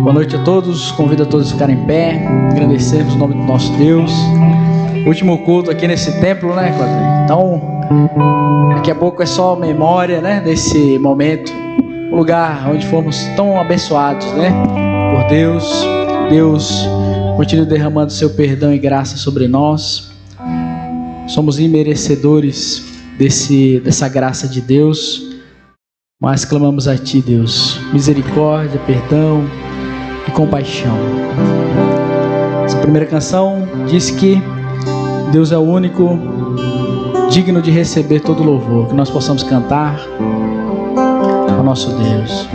Boa noite a todos, convido a todos a ficarem em pé, agradecermos o nome do nosso Deus. Último culto aqui nesse templo, né, Quadrinho? Então, daqui a pouco é só memória, né, desse momento, um lugar onde fomos tão abençoados, né, por Deus. Deus continue derramando seu perdão e graça sobre nós. Somos imerecedores dessa graça de Deus, mas clamamos a Ti, Deus, misericórdia, perdão e compaixão. Essa primeira canção diz que Deus é o único digno de receber todo louvor, que nós possamos cantar ao nosso Deus.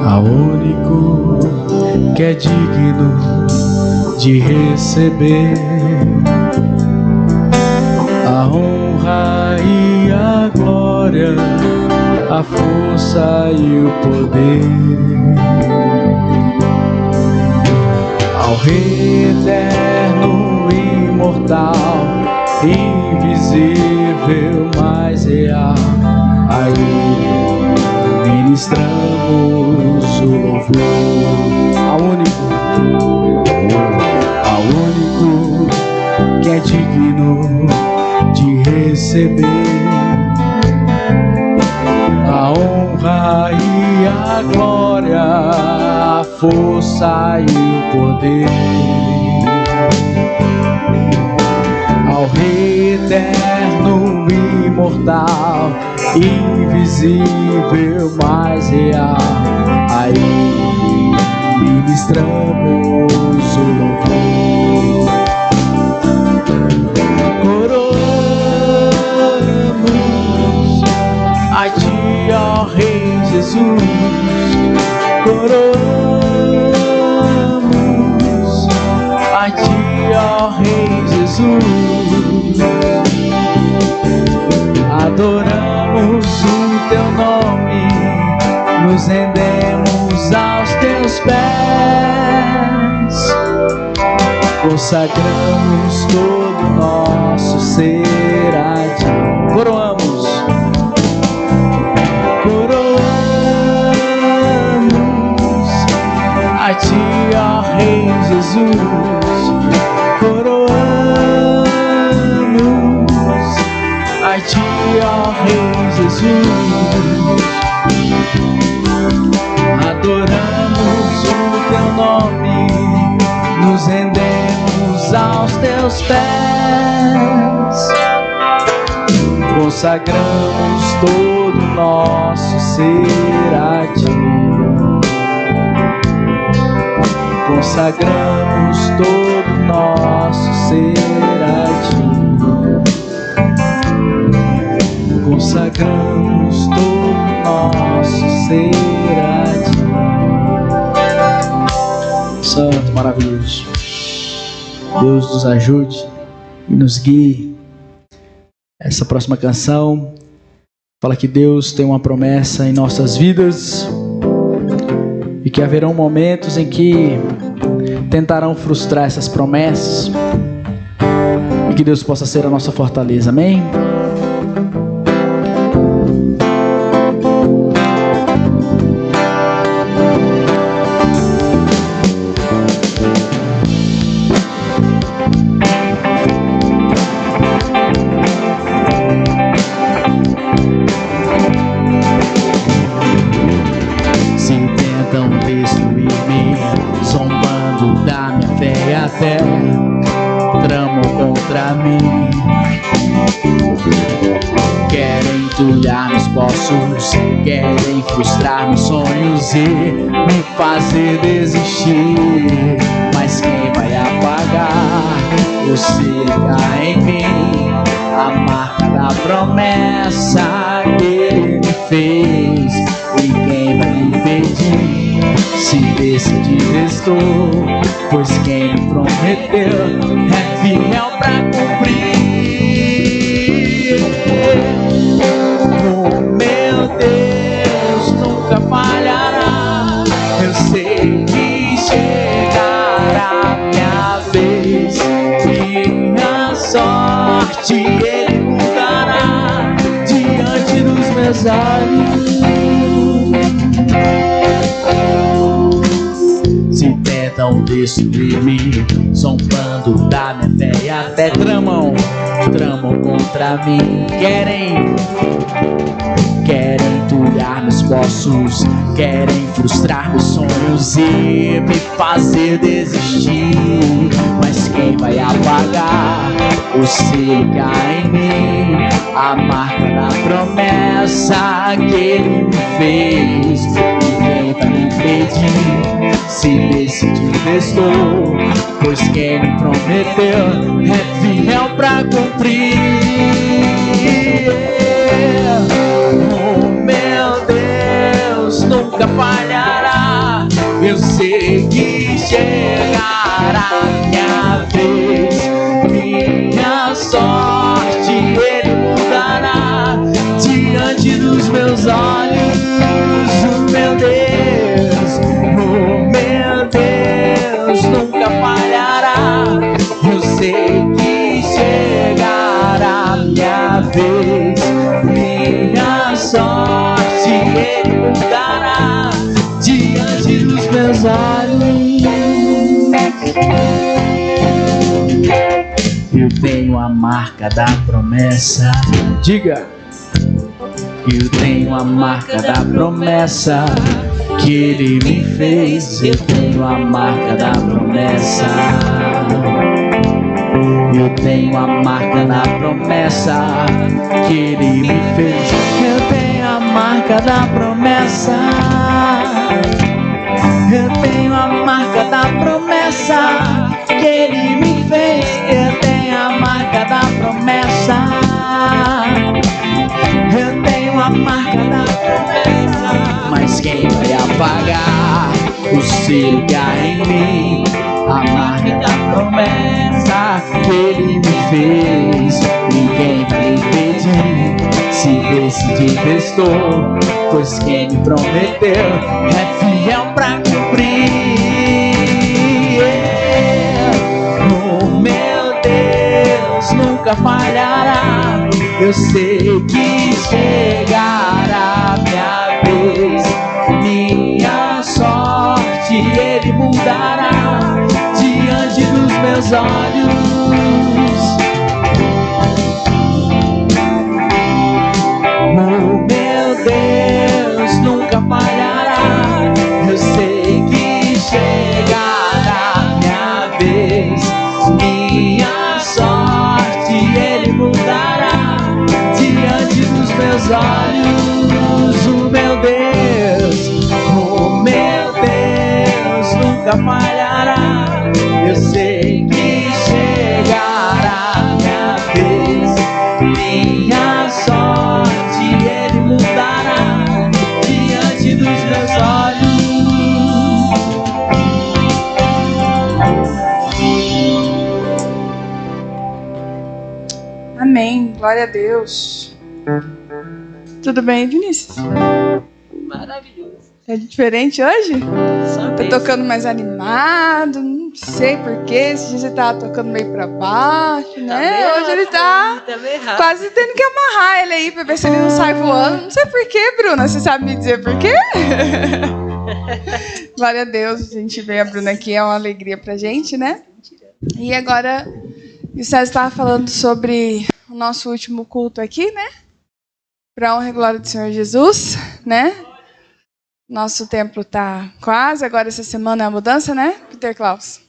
Ao único que é digno de receber a honra e a glória, a força e o poder, ao Rei eterno, imortal, invisível, mas real, a Ele ministramos o louvor. Ao único que é digno de receber a honra e a glória, a força e o poder, ao Rei eterno, imortal, invisível, mas real, a Ele ministramos o louvor. Coroamos a Ti, ó Rei Jesus, coroamos a Ti, ó Rei Jesus, adoramos o Teu nome, nos rendemos aos Teus pés, consagramos todo o nosso ser a Ti. Coroamos a Ti, ó Rei Jesus, coroamos a Ti, ó Rei Jesus, adoramos o Teu nome, nos rendemos aos Teus pés, consagramos todo o nosso ser a Ti, consagramos todo o nosso ser a Ti, consagramos todo o nosso ser a Ti. Santo, maravilhoso, Deus nos ajude e nos guie. Essa próxima canção fala que Deus tem uma promessa em nossas vidas e que haverão momentos em que tentarão frustrar essas promessas e que Deus possa ser a nossa fortaleza, amém? Tramam contra mim, querem entulhar meus poços, querem frustrar meus sonhos e me fazer desistir. Mas quem vai apagar o cercar em mim, a marca da promessa que Ele me fez? E quem vai me impedir se decidir estou? Pois quem me prometeu é fiel pra cumprir. O meu Deus nunca falhará. Eu sei que chegará a minha vez, minha sorte Ele mudará. meus olhos. Se tentam destruir-me, zombando da minha fé e até tramam contra mim. Querem entulhar meus poços, querem frustrar meus sonhos e me fazer desistir. Mas quem vai apagar o selo que há em mim? A marca da promessa que ele me fez. Ninguém vai me impedir se decidir estou, pois quem me prometeu é fiel pra cumprir. Oh meu Deus, nunca falhará. Eu sei que chegará minha vez, minha sorte ele mudará diante dos meus olhos. Oh meu Deus, nunca falhará. Eu sei que chegará minha vez, minha sorte ele mudará diante dos meus olhos. Eu tenho a marca da promessa. Diga. Eu tenho a marca da promessa que ele me fez. Eu tenho a marca da promessa. Eu tenho a marca da promessa que ele me fez. Eu tenho a marca da promessa. Eu tenho a marca da promessa que ele me fez. Eu tenho a marca da promessa. Eu tenho a marca da promessa. Mas quem vai apagar o selo que há em mim? A marca da promessa que ele me fez. Ninguém vai impedir se decidir estou, pois quem me prometeu é fiel pra cumprir. Oh meu Deus, nunca falhará. Eu sei que chegará minha vez, minha sorte ele mudará diante dos meus olhos. Oh meu Deus, nunca falhará. Eu sei que chegará minha vez, minha sorte ele mudará diante dos meus olhos. Oh meu Deus, nunca falhará. Eu sei que chegará minha vez, minha sorte ele mudará diante dos meus olhos. Amém, glória a Deus. Tudo bem, Vinícius? Maravilhoso. É diferente hoje? Só Tá tocando mais animado, não sei porquê. Esse dia você tava tocando meio pra baixo, né? Hoje ele tá quase tendo que amarrar ele aí pra ver se ele não sai voando. Não sei porquê, Bruna. Você sabe me dizer porquê? Glória a Deus, a gente veio a Bruna aqui, é uma alegria pra gente, né? E agora, o César estava falando sobre o nosso último culto aqui, né? Pra honra e glória do Senhor Jesus, né? Nosso templo tá quase, agora essa semana é a mudança, né, Peter Klaus?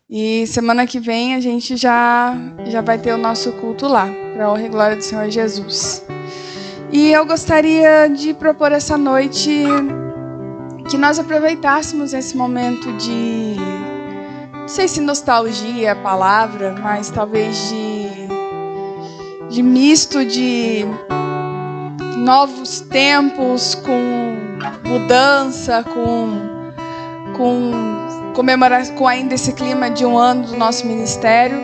E semana que vem a gente já vai ter o nosso culto lá, para a honra e glória do Senhor Jesus. E eu gostaria de propor essa noite que nós aproveitássemos esse momento de, não sei se nostalgia é a palavra, mas talvez de misto de novos tempos com mudança, com comemorar, com ainda esse clima de um ano do nosso ministério.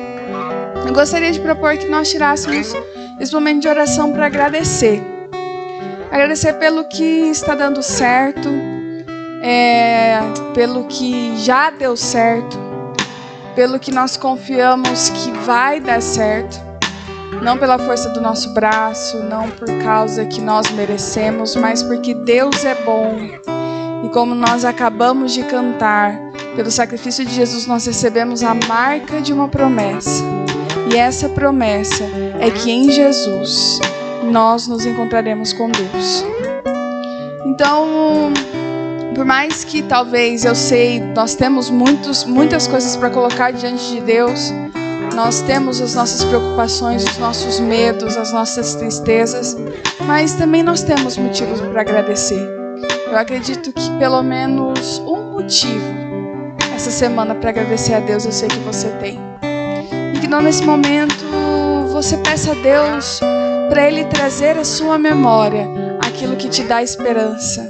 Eu gostaria de propor que nós tirássemos esse momento de oração para agradecer. Agradecer pelo que está dando certo, pelo que já deu certo, pelo que nós confiamos que vai dar certo. não pela força do nosso braço, não por causa que nós merecemos, mas porque Deus é bom. E como nós acabamos de cantar, pelo sacrifício de Jesus nós recebemos a marca de uma promessa. E essa promessa é que em Jesus nós nos encontraremos com Deus. Então, por mais que talvez eu sei, nós temos muitas coisas para colocar diante de Deus, nós temos as nossas preocupações, os nossos medos, as nossas tristezas, mas também nós temos motivos para agradecer. Eu acredito que pelo menos um motivo essa semana para agradecer a Deus eu sei que você tem. E que não nesse momento você peça a Deus para Ele trazer à sua memória aquilo que te dá esperança,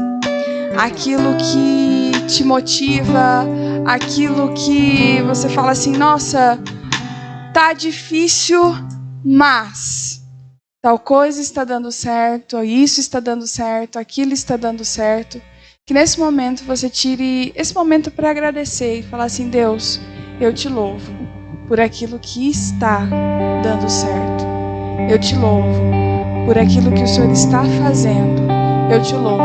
aquilo que te motiva, aquilo que você fala assim, nossa, tá difícil, mas tal coisa está dando certo, isso está dando certo, aquilo está dando certo. Que nesse momento você tire esse momento para agradecer e falar assim, Deus, eu te louvo por aquilo que está dando certo. Eu te louvo por aquilo que o Senhor está fazendo. Eu te louvo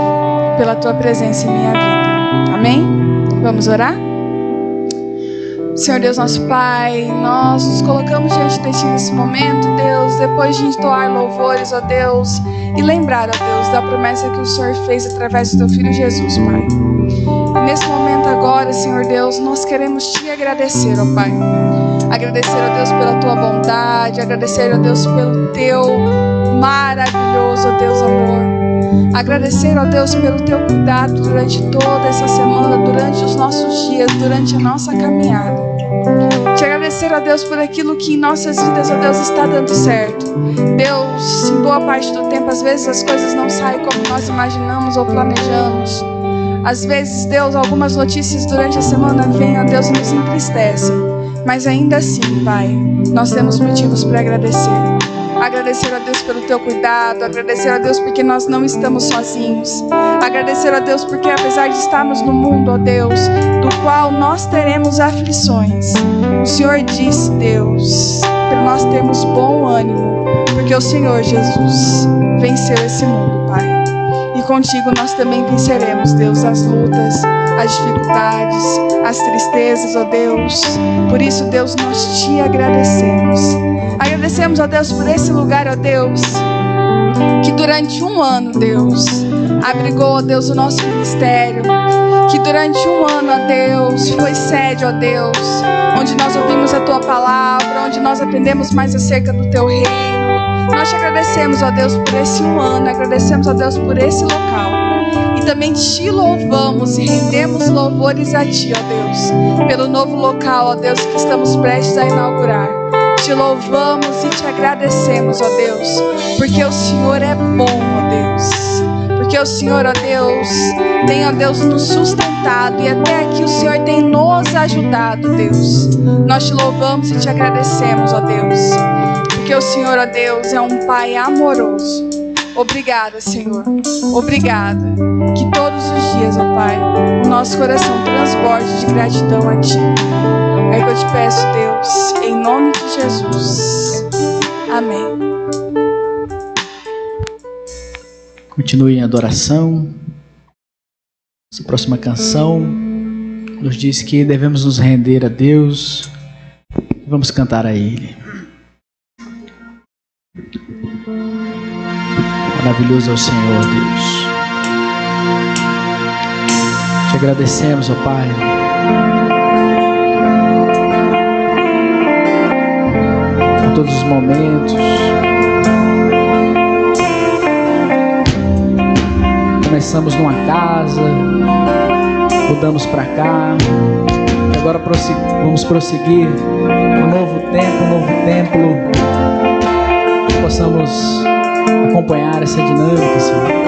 pela tua presença em minha vida. Amém? Vamos orar? Senhor Deus, nosso Pai, nós nos colocamos diante de Ti nesse momento, Deus, depois de entoar louvores, ó Deus, e lembrar, ó Deus, da promessa que o Senhor fez através do Teu Filho Jesus, Pai. E nesse momento agora, Senhor Deus, nós queremos Te agradecer, ó Pai. Agradecer, ó Deus, pela Tua bondade, agradecer, ó Deus, pelo Teu maravilhoso, ó Deus, amor. Agradecer, ó Deus, pelo Teu cuidado durante toda essa semana, durante os nossos dias, durante a nossa caminhada. Te agradecer, ó Deus, por aquilo que em nossas vidas, ó Deus, está dando certo. Deus, em boa parte do tempo, às vezes as coisas não saem como nós imaginamos ou planejamos. Às vezes, Deus, algumas notícias durante a semana vêm, ó Deus, e nos entristecem. Mas ainda assim, Pai, nós temos motivos para agradecer. Agradecer a Deus pelo Teu cuidado, agradecer a Deus porque nós não estamos sozinhos, agradecer a Deus porque apesar de estarmos no mundo, ó Deus, do qual nós teremos aflições, o Senhor disse, Deus, para nós termos bom ânimo, porque o Senhor Jesus venceu esse mundo, Pai. E contigo nós também venceremos, Deus, as lutas, as dificuldades, as tristezas, ó Deus. Por isso, Deus, nós Te agradecemos. Agradecemos, ó Deus, por esse lugar, ó Deus, que durante um ano, Deus, abrigou, ó Deus, o nosso ministério, que durante um ano, ó Deus, foi sede, ó Deus, onde nós ouvimos a Tua palavra, onde nós aprendemos mais acerca do Teu reino. Nós Te agradecemos, ó Deus, por esse um ano, agradecemos, ó Deus, por esse local. E também Te louvamos e rendemos louvores a Ti, ó Deus, pelo novo local, ó Deus, que estamos prestes a inaugurar. Te louvamos e Te agradecemos, ó Deus, porque o Senhor é bom, ó Deus. Porque o Senhor, ó Deus, tem, ó Deus, nos sustentado e até aqui o Senhor tem nos ajudado, Deus. Nós Te louvamos e Te agradecemos, ó Deus, porque o Senhor, ó Deus, é um Pai amoroso. Obrigada, Senhor. Obrigada. Que todos os dias, ó Pai, o nosso coração transborde de gratidão a Ti. É que eu Te peço, Deus, em nome de Jesus. Amém. Continue em adoração. Essa próxima canção nos diz que devemos nos render a Deus e vamos cantar a Ele. Maravilhoso é o Senhor, Deus. Te agradecemos, ó Pai. Por todos os momentos. Começamos numa casa, mudamos para cá. E agora vamos prosseguir um novo tempo, um novo templo. Que possamos acompanhar essa dinâmica, Senhor.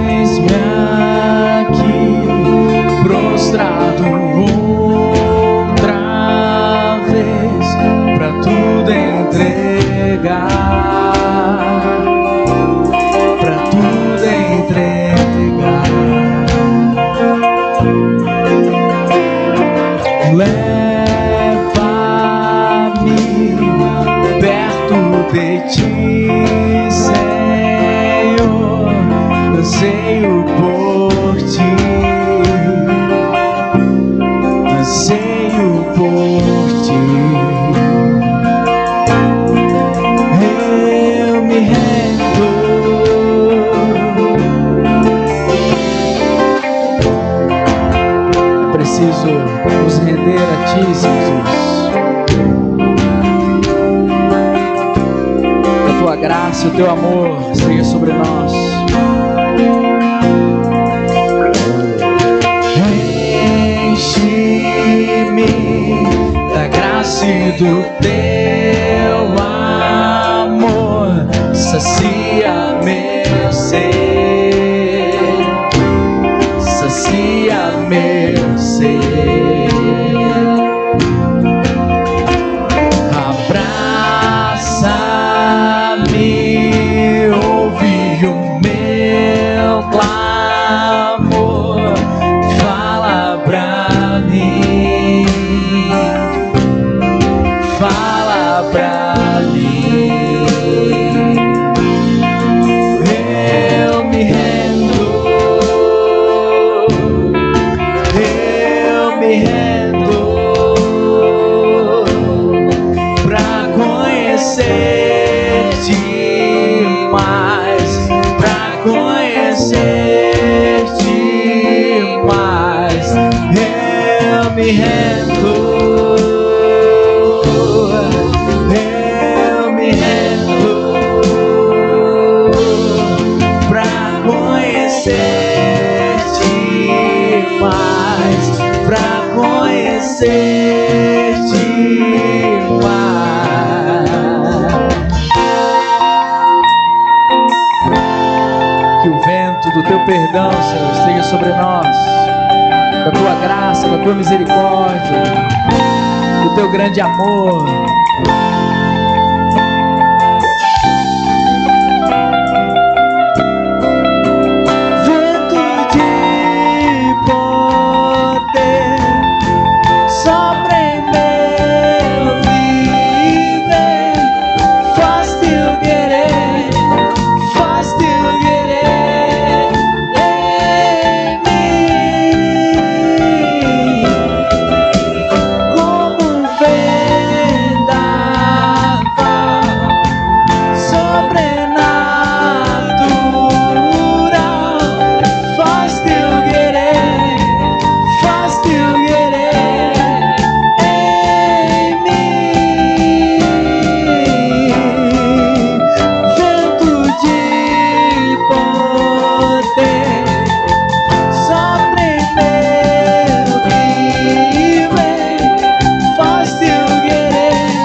Eis-me aqui, prostrado outra vez, pra tudo preciso nos render a Ti, Jesus. Que a Tua graça e o Teu amor seja sobre nós. Enche-me da graça e do Teu amor, sacia meu ser, sacia meu ser. Abraça-me, ouve o meu clamor, fala pra mim, fala pra mim. Eu me rendo, eu me rendo pra conhecer-te mais, pra conhecer-te mais. Eu me rendo, eu me rendo pra conhecer-te mais, pra conhecer-te mais. Que o vento do Teu perdão, Senhor, esteja sobre nós, da Tua graça, da Tua misericórdia, do Teu grande amor. Vento de poder sopra em meu viver, faz Teu querer, faz Teu querer em mim. Como um vendaval sobrenatural, faz Teu querer, faz Teu querer em mim. Vento de poder sopra em meu viver, faz Teu querer,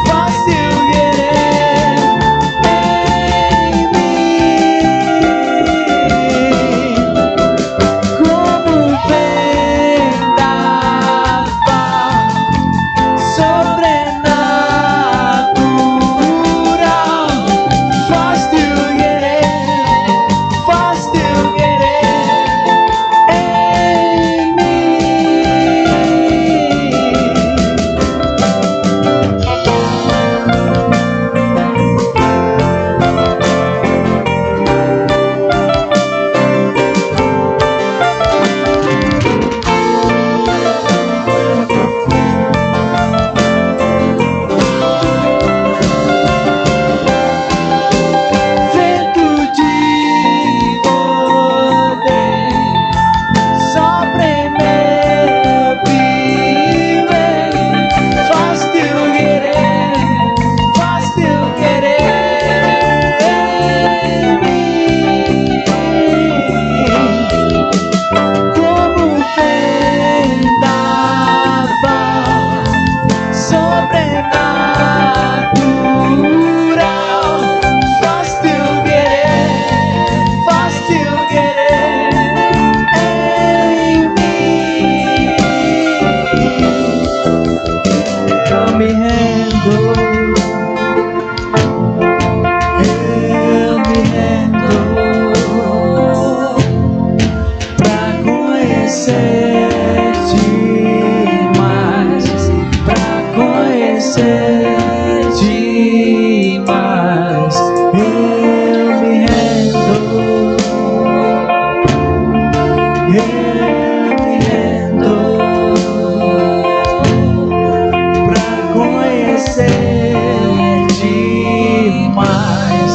faz Teu querer em mim. Como um vendaval sobrenatural, faz Teu querer, faz Teu querer em vento de poder sopra em meu viver, faz Teu querer, faz Teu querer em mim. Como um vendaval sobrenatural, faz Teu querer, faz Teu querer em mim. Eu me rendo, eu me rendo pra conhecer-te mais, pra conhecer-te mais. Eu me rendo, eu me rendo pra conhecer-te mais,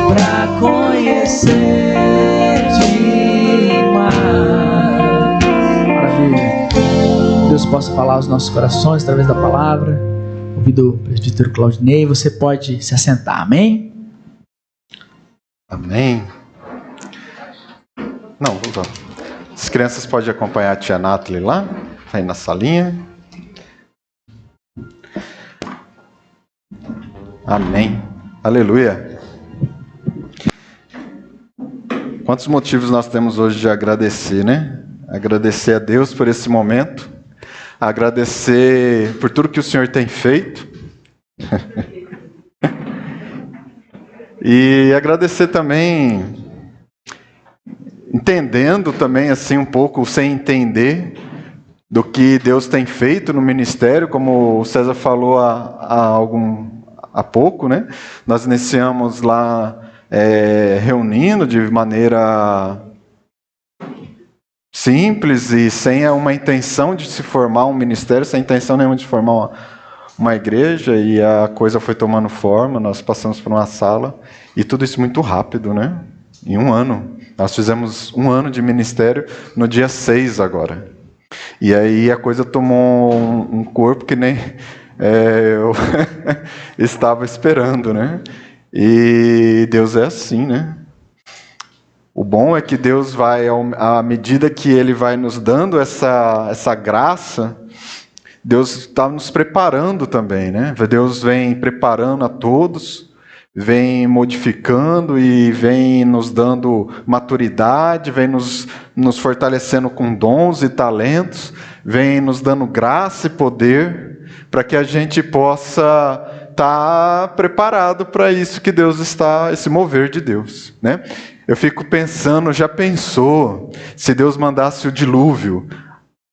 pra conhecer-te mais. Maravilha. possa falar aos nossos corações através da palavra. Convido o presbítero Claudinei, você pode se assentar, amém? Amém. Não, vamos lá. As crianças podem acompanhar a tia Nathalie lá, aí na salinha. Amém. Aleluia. Quantos motivos nós temos hoje de agradecer, né? Agradecer a Deus por esse momento. Agradecer por tudo que o Senhor tem feito. E agradecer também, entendendo também assim um pouco, sem entender, do que Deus tem feito no ministério, como o César falou há pouco, né? Nós iniciamos lá reunindo de maneira simples e sem uma intenção de se formar um ministério, sem intenção nenhuma de formar uma igreja, e a coisa foi tomando forma. Nós passamos por uma sala e tudo isso muito rápido, né? Em um ano. Nós fizemos 1 ano de ministério no dia 6 agora. E aí a coisa tomou um corpo que nem eu estava esperando, né? E Deus é assim, né? O bom é que Deus vai, à medida que Ele vai nos dando essa graça, Deus está nos preparando também, né? Deus vem preparando a todos, vem modificando e vem nos dando maturidade, vem nos fortalecendo com dons e talentos, vem nos dando graça e poder, para que a gente possa estar preparado para isso que Deus está, esse mover de Deus, né? Eu fico pensando, já pensou se Deus mandasse o dilúvio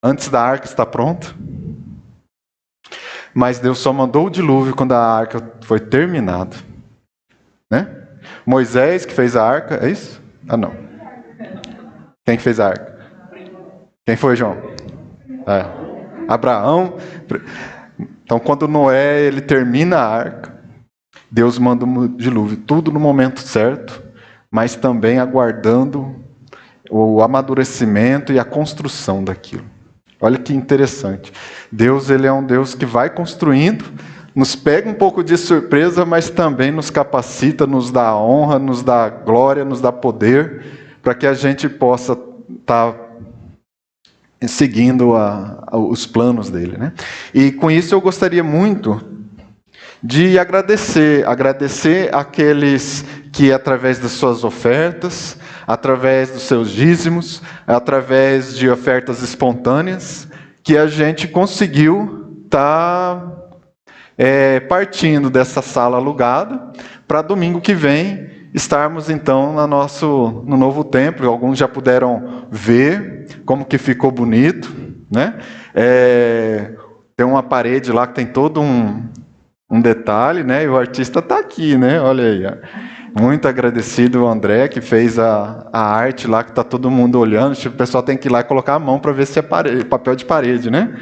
antes da arca estar pronta? Mas Deus só mandou o dilúvio quando a arca foi terminada, né? Moisés que fez a arca, é isso? Ah, não. Quem fez a arca? Quem foi, João? Abraão. Então, quando Noé ele termina a arca, Deus manda o dilúvio, tudo no momento certo, mas também aguardando o amadurecimento e a construção daquilo. Olha que interessante. Deus, ele é um Deus que vai construindo, nos pega um pouco de surpresa, mas também nos capacita, nos dá honra, nos dá glória, nos dá poder, para que a gente possa estar seguindo os planos dele, né? E com isso eu gostaria muito de agradecer aqueles que através das suas ofertas, através dos seus dízimos, através de ofertas espontâneas, que a gente conseguiu estar partindo dessa sala alugada para domingo que vem estarmos então no novo templo. Alguns já puderam ver como que ficou bonito, né? Tem uma parede lá que tem todo um detalhe, né? E o artista está aqui, né? Olha aí, ó. Muito agradecido ao André, que fez a arte lá, que está todo mundo olhando. O pessoal tem que ir lá e colocar a mão para ver se é papel de parede, né?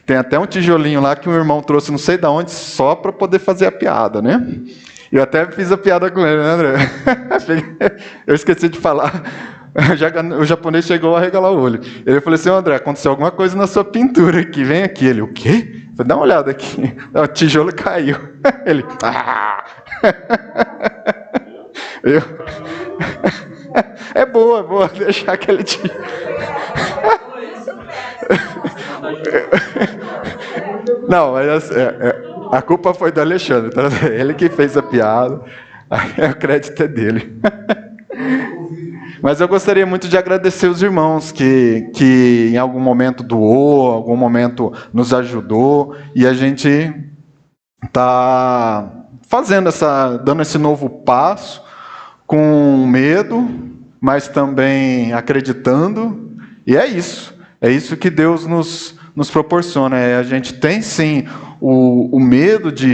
Tem até um tijolinho lá que o irmão trouxe não sei de onde, só para poder fazer a piada, né? Eu até fiz a piada com ele, né, André? Eu esqueci de falar. O japonês chegou a regalar o olho. Ele falou assim: André, aconteceu alguma coisa na sua pintura aqui, vem aqui. Ele, o quê? Eu falei, dá uma olhada aqui. O tijolo caiu. Ele, É boa deixar aquele tijolo. Não, mas a culpa foi do Alexandre, tá? Ele que fez a piada, o crédito é dele. Mas eu gostaria muito de agradecer os irmãos que em algum momento doou, algum momento nos ajudou, e a gente está dando esse novo passo com medo, mas também acreditando, e é isso que Deus nos proporciona. A gente tem sim o medo de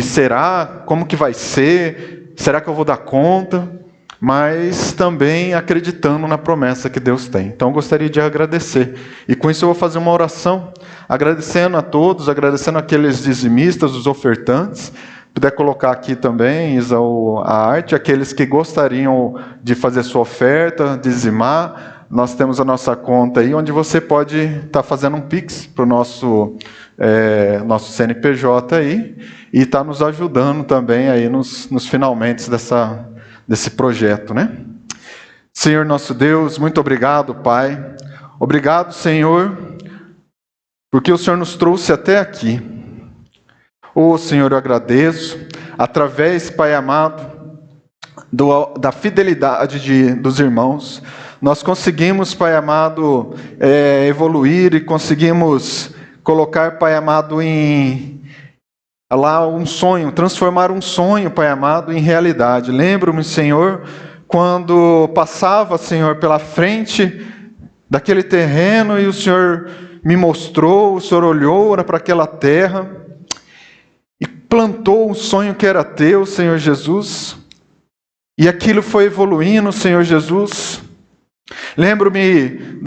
como que vai ser, será que eu vou dar conta? Mas também acreditando na promessa que Deus tem. Então eu gostaria de agradecer. E com isso eu vou fazer uma oração, agradecendo a todos, agradecendo aqueles dizimistas, os ofertantes. Puder colocar aqui também, Isa, a arte, aqueles que gostariam de fazer sua oferta, dizimar, nós temos a nossa conta aí, onde você pode estar fazendo um Pix para o nosso CNPJ aí, e está nos ajudando também aí nos finalmente desse projeto, né? Senhor nosso Deus, muito obrigado, Pai. Obrigado, Senhor, porque o Senhor nos trouxe até aqui. Senhor, eu agradeço, através, Pai amado, da fidelidade dos irmãos, nós conseguimos, Pai amado, evoluir e conseguimos colocar, Pai amado, um sonho, transformar um sonho, Pai amado, em realidade. Lembro-me, Senhor, quando passava, Senhor, pela frente daquele terreno e o Senhor me mostrou, o Senhor olhou para aquela terra e plantou um sonho que era teu, Senhor Jesus, e aquilo foi evoluindo, Senhor Jesus. Lembro-me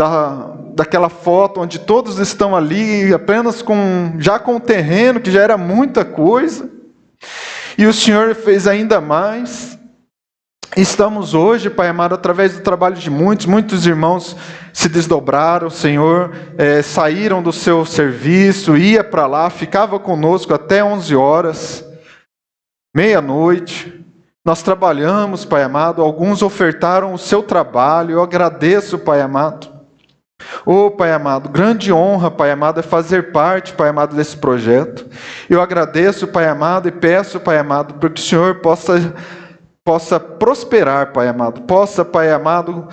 daquela foto onde todos estão ali apenas já com o terreno, que já era muita coisa, e o Senhor fez ainda mais. Estamos hoje, Pai amado, através do trabalho de muitos irmãos se desdobraram, Senhor, saíram do seu serviço, ia para lá, ficava conosco até 11 horas, meia-noite. Nós trabalhamos, Pai amado, alguns ofertaram o seu trabalho, eu agradeço, Pai amado. Pai amado, grande honra, Pai amado, é fazer parte, Pai amado, desse projeto. Eu agradeço, Pai amado, e peço, Pai amado, para que o Senhor possa prosperar, Pai amado, possa, Pai amado,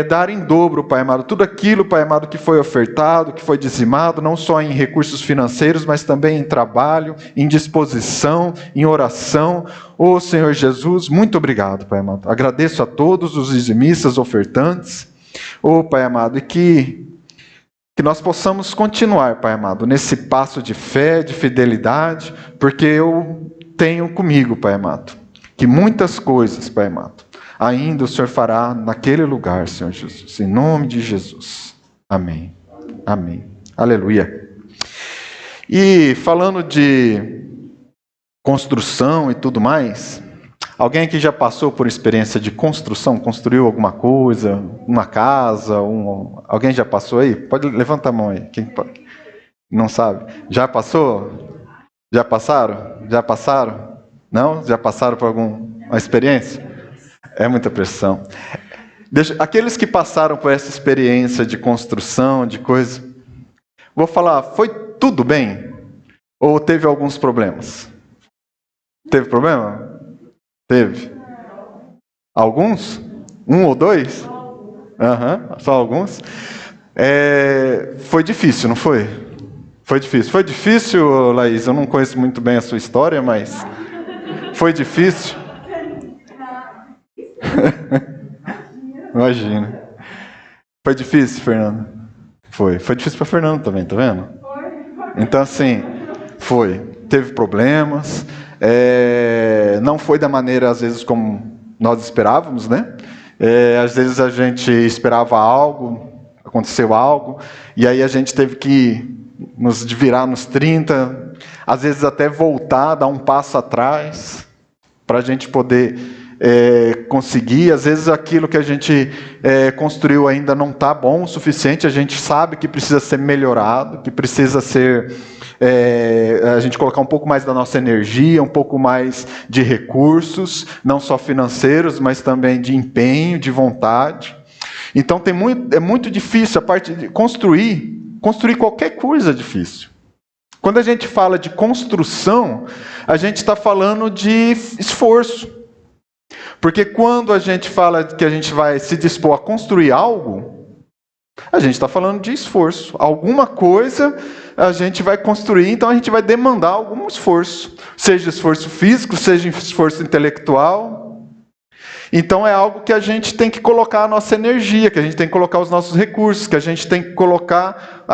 dar em dobro, Pai amado, tudo aquilo, Pai amado, que foi ofertado, que foi dizimado, não só em recursos financeiros, mas também em trabalho, em disposição, em oração. Senhor Jesus, muito obrigado, Pai amado. Agradeço a todos os dizimistas, ofertantes, Pai amado, e que nós possamos continuar, Pai amado, nesse passo de fé, de fidelidade, porque eu tenho comigo, Pai amado, que muitas coisas, Pai amado, ainda o Senhor fará naquele lugar, Senhor Jesus. Em nome de Jesus. Amém. Amém. Aleluia. E falando de construção e tudo mais, alguém aqui já passou por experiência de construção? Construiu alguma coisa? Uma casa? Alguém já passou aí? Pode levantar a mão aí. Quem não sabe? Já passou? Já passaram? Já passaram? Não? Já passaram por alguma experiência? É muita pressão. Aqueles que passaram por essa experiência de construção, de coisa, vou falar, foi tudo bem? Ou teve alguns problemas? Teve problema? Teve. Alguns? Um ou dois? Só alguns? Foi difícil, não foi? Foi difícil. Foi difícil, Laís? Eu não conheço muito bem a sua história, mas... Foi difícil? Imagina. Foi difícil, Fernando? Foi. Foi difícil para Fernando também, tá vendo? Então, assim, foi. Teve problemas. Não foi da maneira, às vezes, como nós esperávamos, né? Às vezes a gente esperava algo, aconteceu algo, e aí a gente teve que nos virar nos 30, às vezes até voltar, dar um passo atrás, para a gente poder conseguir. Às vezes aquilo que a gente construiu ainda não está bom o suficiente, a gente sabe que precisa ser melhorado, que precisa ser... a gente colocar um pouco mais da nossa energia, um pouco mais de recursos, não só financeiros, mas também de empenho, de vontade. Então é muito difícil a parte de construir qualquer coisa é difícil. Quando a gente fala de construção, a gente está falando de esforço. Porque quando a gente fala que a gente vai se dispor a construir algo, a gente está falando de esforço. Alguma coisa a gente vai construir, então a gente vai demandar algum esforço. Seja esforço físico, seja esforço intelectual. Então é algo que a gente tem que colocar a nossa energia, que a gente tem que colocar os nossos recursos, que a gente tem que colocar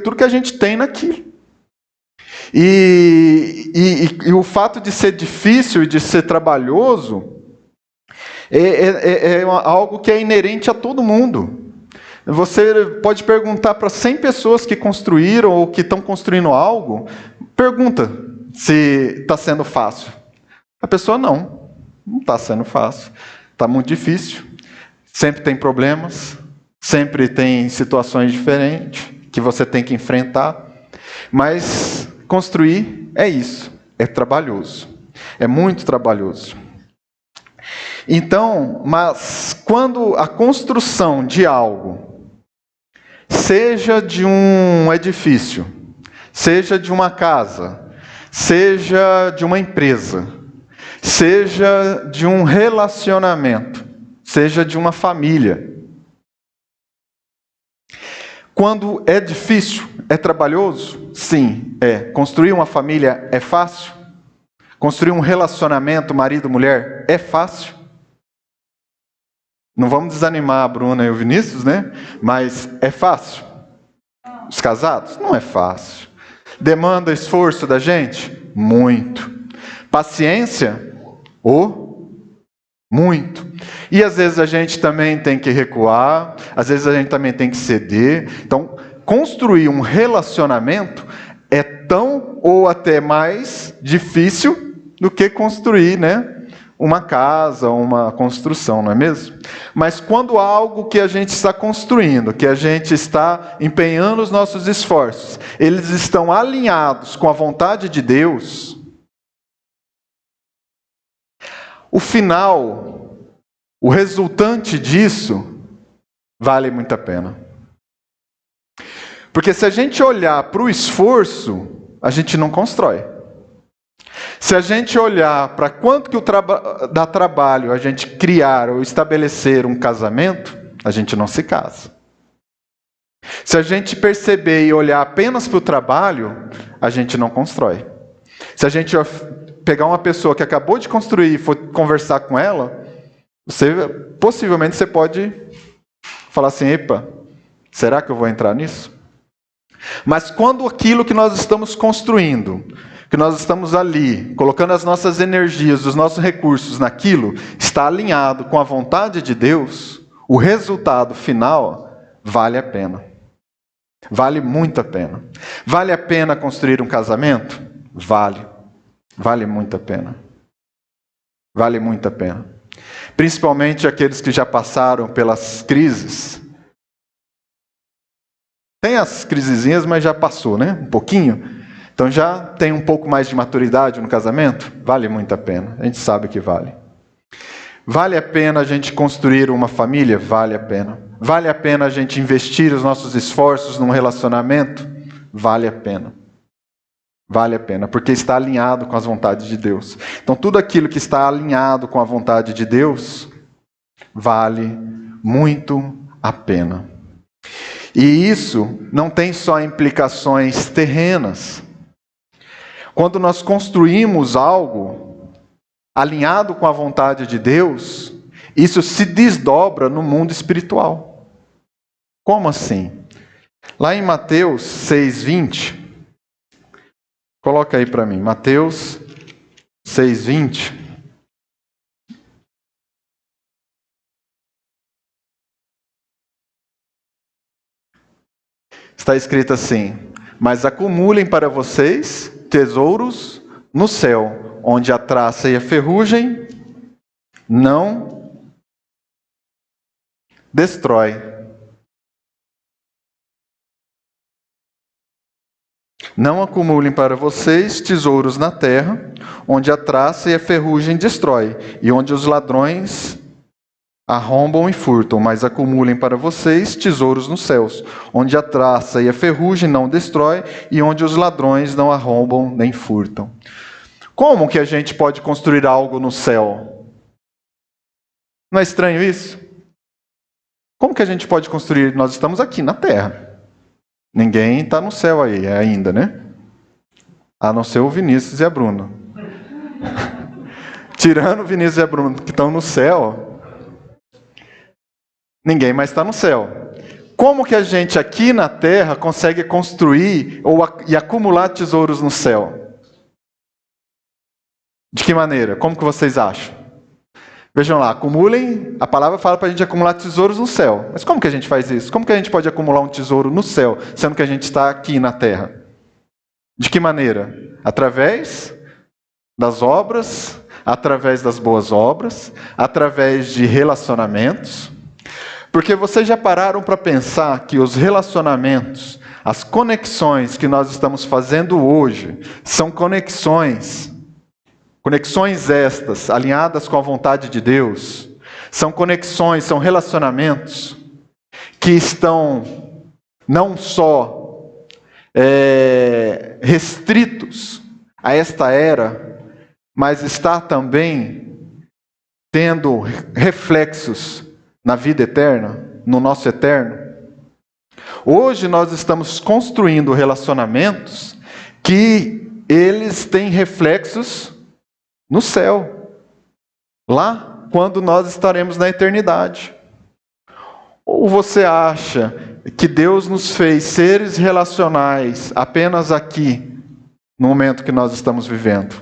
tudo que a gente tem naquilo. E o fato de ser difícil e de ser trabalhoso é algo que é inerente a todo mundo. Você pode perguntar para 100 pessoas que construíram ou que estão construindo algo, pergunta se está sendo fácil. A pessoa não está sendo fácil, está muito difícil, sempre tem problemas, Sempre tem situações diferentes que você tem que enfrentar. Mas construir é isso, é trabalhoso. É muito trabalhoso. Então, mas quando a construção de algo, seja de um edifício, seja de uma casa, seja de uma empresa, seja de um relacionamento, seja de uma família, quando é difícil, é trabalhoso? Sim, é. Construir uma família é fácil? Construir um relacionamento, marido, mulher, é fácil? Não vamos desanimar a Bruna e o Vinícius, né? Mas é fácil? Os casados? Não é fácil. Demanda esforço da gente? Muito. Paciência? Muito. E às vezes a gente também tem que recuar, às vezes a gente também tem que ceder. Então, construir um relacionamento é tão ou até mais difícil do que construir, né, uma casa, uma construção, não é mesmo? Mas quando há algo que a gente está construindo, que a gente está empenhando os nossos esforços, eles estão alinhados com a vontade de Deus, o final, o resultante disso, vale muito a pena. Porque se a gente olhar para o esforço, a gente não constrói. Se a gente olhar para quanto que dá trabalho a gente criar ou estabelecer um casamento, a gente não se casa. Se a gente perceber e olhar apenas para o trabalho, a gente não constrói. Se a gente pegar uma pessoa que acabou de construir e for conversar com ela, possivelmente você pode falar assim, epa, será que eu vou entrar nisso? Mas quando aquilo que nós estamos construindo, que nós estamos ali, colocando as nossas energias, os nossos recursos naquilo, está alinhado com a vontade de Deus, o resultado final vale a pena. Vale muito a pena. Vale a pena construir um casamento? Vale. Vale muito a pena. Vale muito a pena. Principalmente aqueles que já passaram pelas crises. Tem as crisezinhas, mas já passou, né? Um pouquinho. Então já tem um pouco mais de maturidade no casamento? Vale muito a pena. A gente sabe que vale. Vale a pena a gente construir uma família? Vale a pena. Vale a pena a gente investir os nossos esforços num relacionamento? Vale a pena. Vale a pena, porque está alinhado com as vontades de Deus. Então tudo aquilo que está alinhado com a vontade de Deus, vale muito a pena. E isso não tem só implicações terrenas. Quando nós construímos algo alinhado com a vontade de Deus, isso se desdobra no mundo espiritual. Como assim? Lá em Mateus 6:20, coloca aí para mim, Mateus 6:20. Está escrito assim: mas acumulem para vocês tesouros no céu, onde a traça e a ferrugem não destrói. Não acumulem para vocês tesouros na terra, onde a traça e a ferrugem destrói, e onde os ladrões arrombam e furtam, mas acumulem para vocês tesouros nos céus, onde a traça e a ferrugem não destrói, e onde os ladrões não arrombam nem furtam. Como que a gente pode construir algo no céu? Não é estranho isso? Como que a gente pode construir? Nós estamos aqui na terra. Ninguém está no céu aí ainda, né? A não ser o Vinícius e a Bruna. Tirando o Vinícius e a Bruna que estão no céu, ninguém mais está no céu. Como que a gente aqui na terra consegue construir e acumular tesouros no céu? De que maneira? Como que vocês acham? Vejam lá, acumulem, a palavra fala para a gente acumular tesouros no céu. Mas como que a gente faz isso? Como que a gente pode acumular um tesouro no céu, sendo que a gente está aqui na terra? De que maneira? Através das obras, através das boas obras, através de relacionamentos. Porque vocês já pararam para pensar que os relacionamentos, as conexões que nós estamos fazendo hoje, são conexões estas, alinhadas com a vontade de Deus, são conexões, são relacionamentos que estão não só restritos a esta era, mas está também tendo reflexos na vida eterna, no nosso eterno. Hoje nós estamos construindo relacionamentos que eles têm reflexos no céu, lá quando nós estaremos na eternidade. Ou você acha que Deus nos fez seres relacionais apenas aqui, no momento que nós estamos vivendo,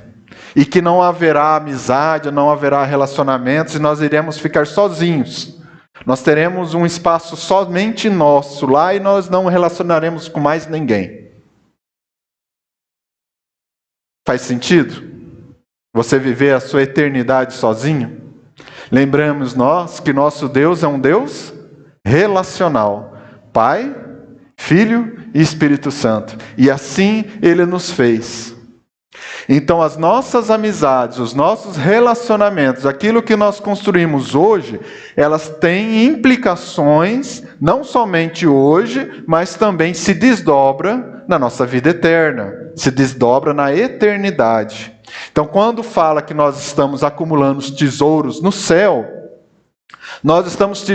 e que não haverá amizade, não haverá relacionamentos, e nós iremos ficar sozinhos? Nós teremos um espaço somente nosso lá e nós não relacionaremos com mais ninguém. Faz sentido? Você viver a sua eternidade sozinho? Lembramos nós que nosso Deus é um Deus relacional. Pai, Filho e Espírito Santo. E assim Ele nos fez. Então as nossas amizades, os nossos relacionamentos, aquilo que nós construímos hoje, elas têm implicações, não somente hoje, mas também se desdobra na nossa vida eterna, se desdobra na eternidade. Então quando fala que nós estamos acumulando os tesouros no céu, nós estamos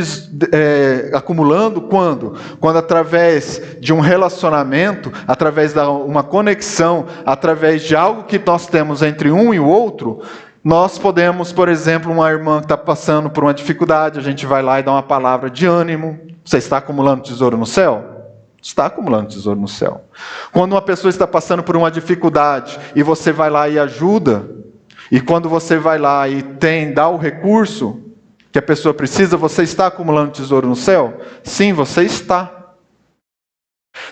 acumulando quando? Quando através de um relacionamento, através de uma conexão, através de algo que nós temos entre um e o outro, nós podemos, por exemplo, uma irmã que está passando por uma dificuldade, a gente vai lá e dá uma palavra de ânimo. Você está acumulando tesouro no céu? Está acumulando tesouro no céu. Quando uma pessoa está passando por uma dificuldade e você vai lá e ajuda, e quando você vai lá e dá o recurso que a pessoa precisa, você está acumulando tesouro no céu? Sim, você está.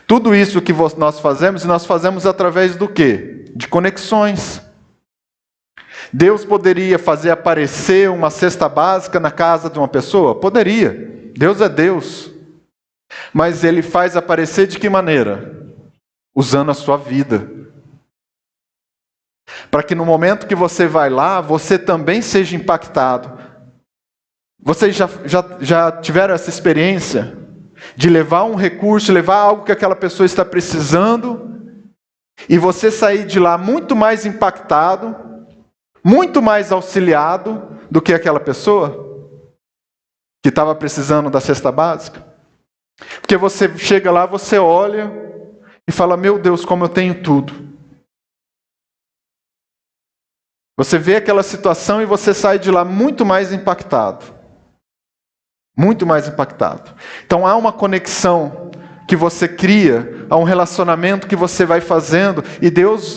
Tudo isso que nós fazemos através do quê? De conexões. Deus poderia fazer aparecer uma cesta básica na casa de uma pessoa? Poderia. Deus é Deus. Mas Ele faz aparecer de que maneira? Usando a sua vida. Para que no momento que você vai lá, você também seja impactado. Vocês já tiveram essa experiência de levar um recurso, levar algo que aquela pessoa está precisando, e você sair de lá muito mais impactado, muito mais auxiliado do que aquela pessoa que estava precisando da cesta básica? Porque você chega lá, você olha e fala: meu Deus, como eu tenho tudo. Você vê aquela situação e você sai de lá muito mais impactado. Muito mais impactado. Então há uma conexão que você cria, há um relacionamento que você vai fazendo, e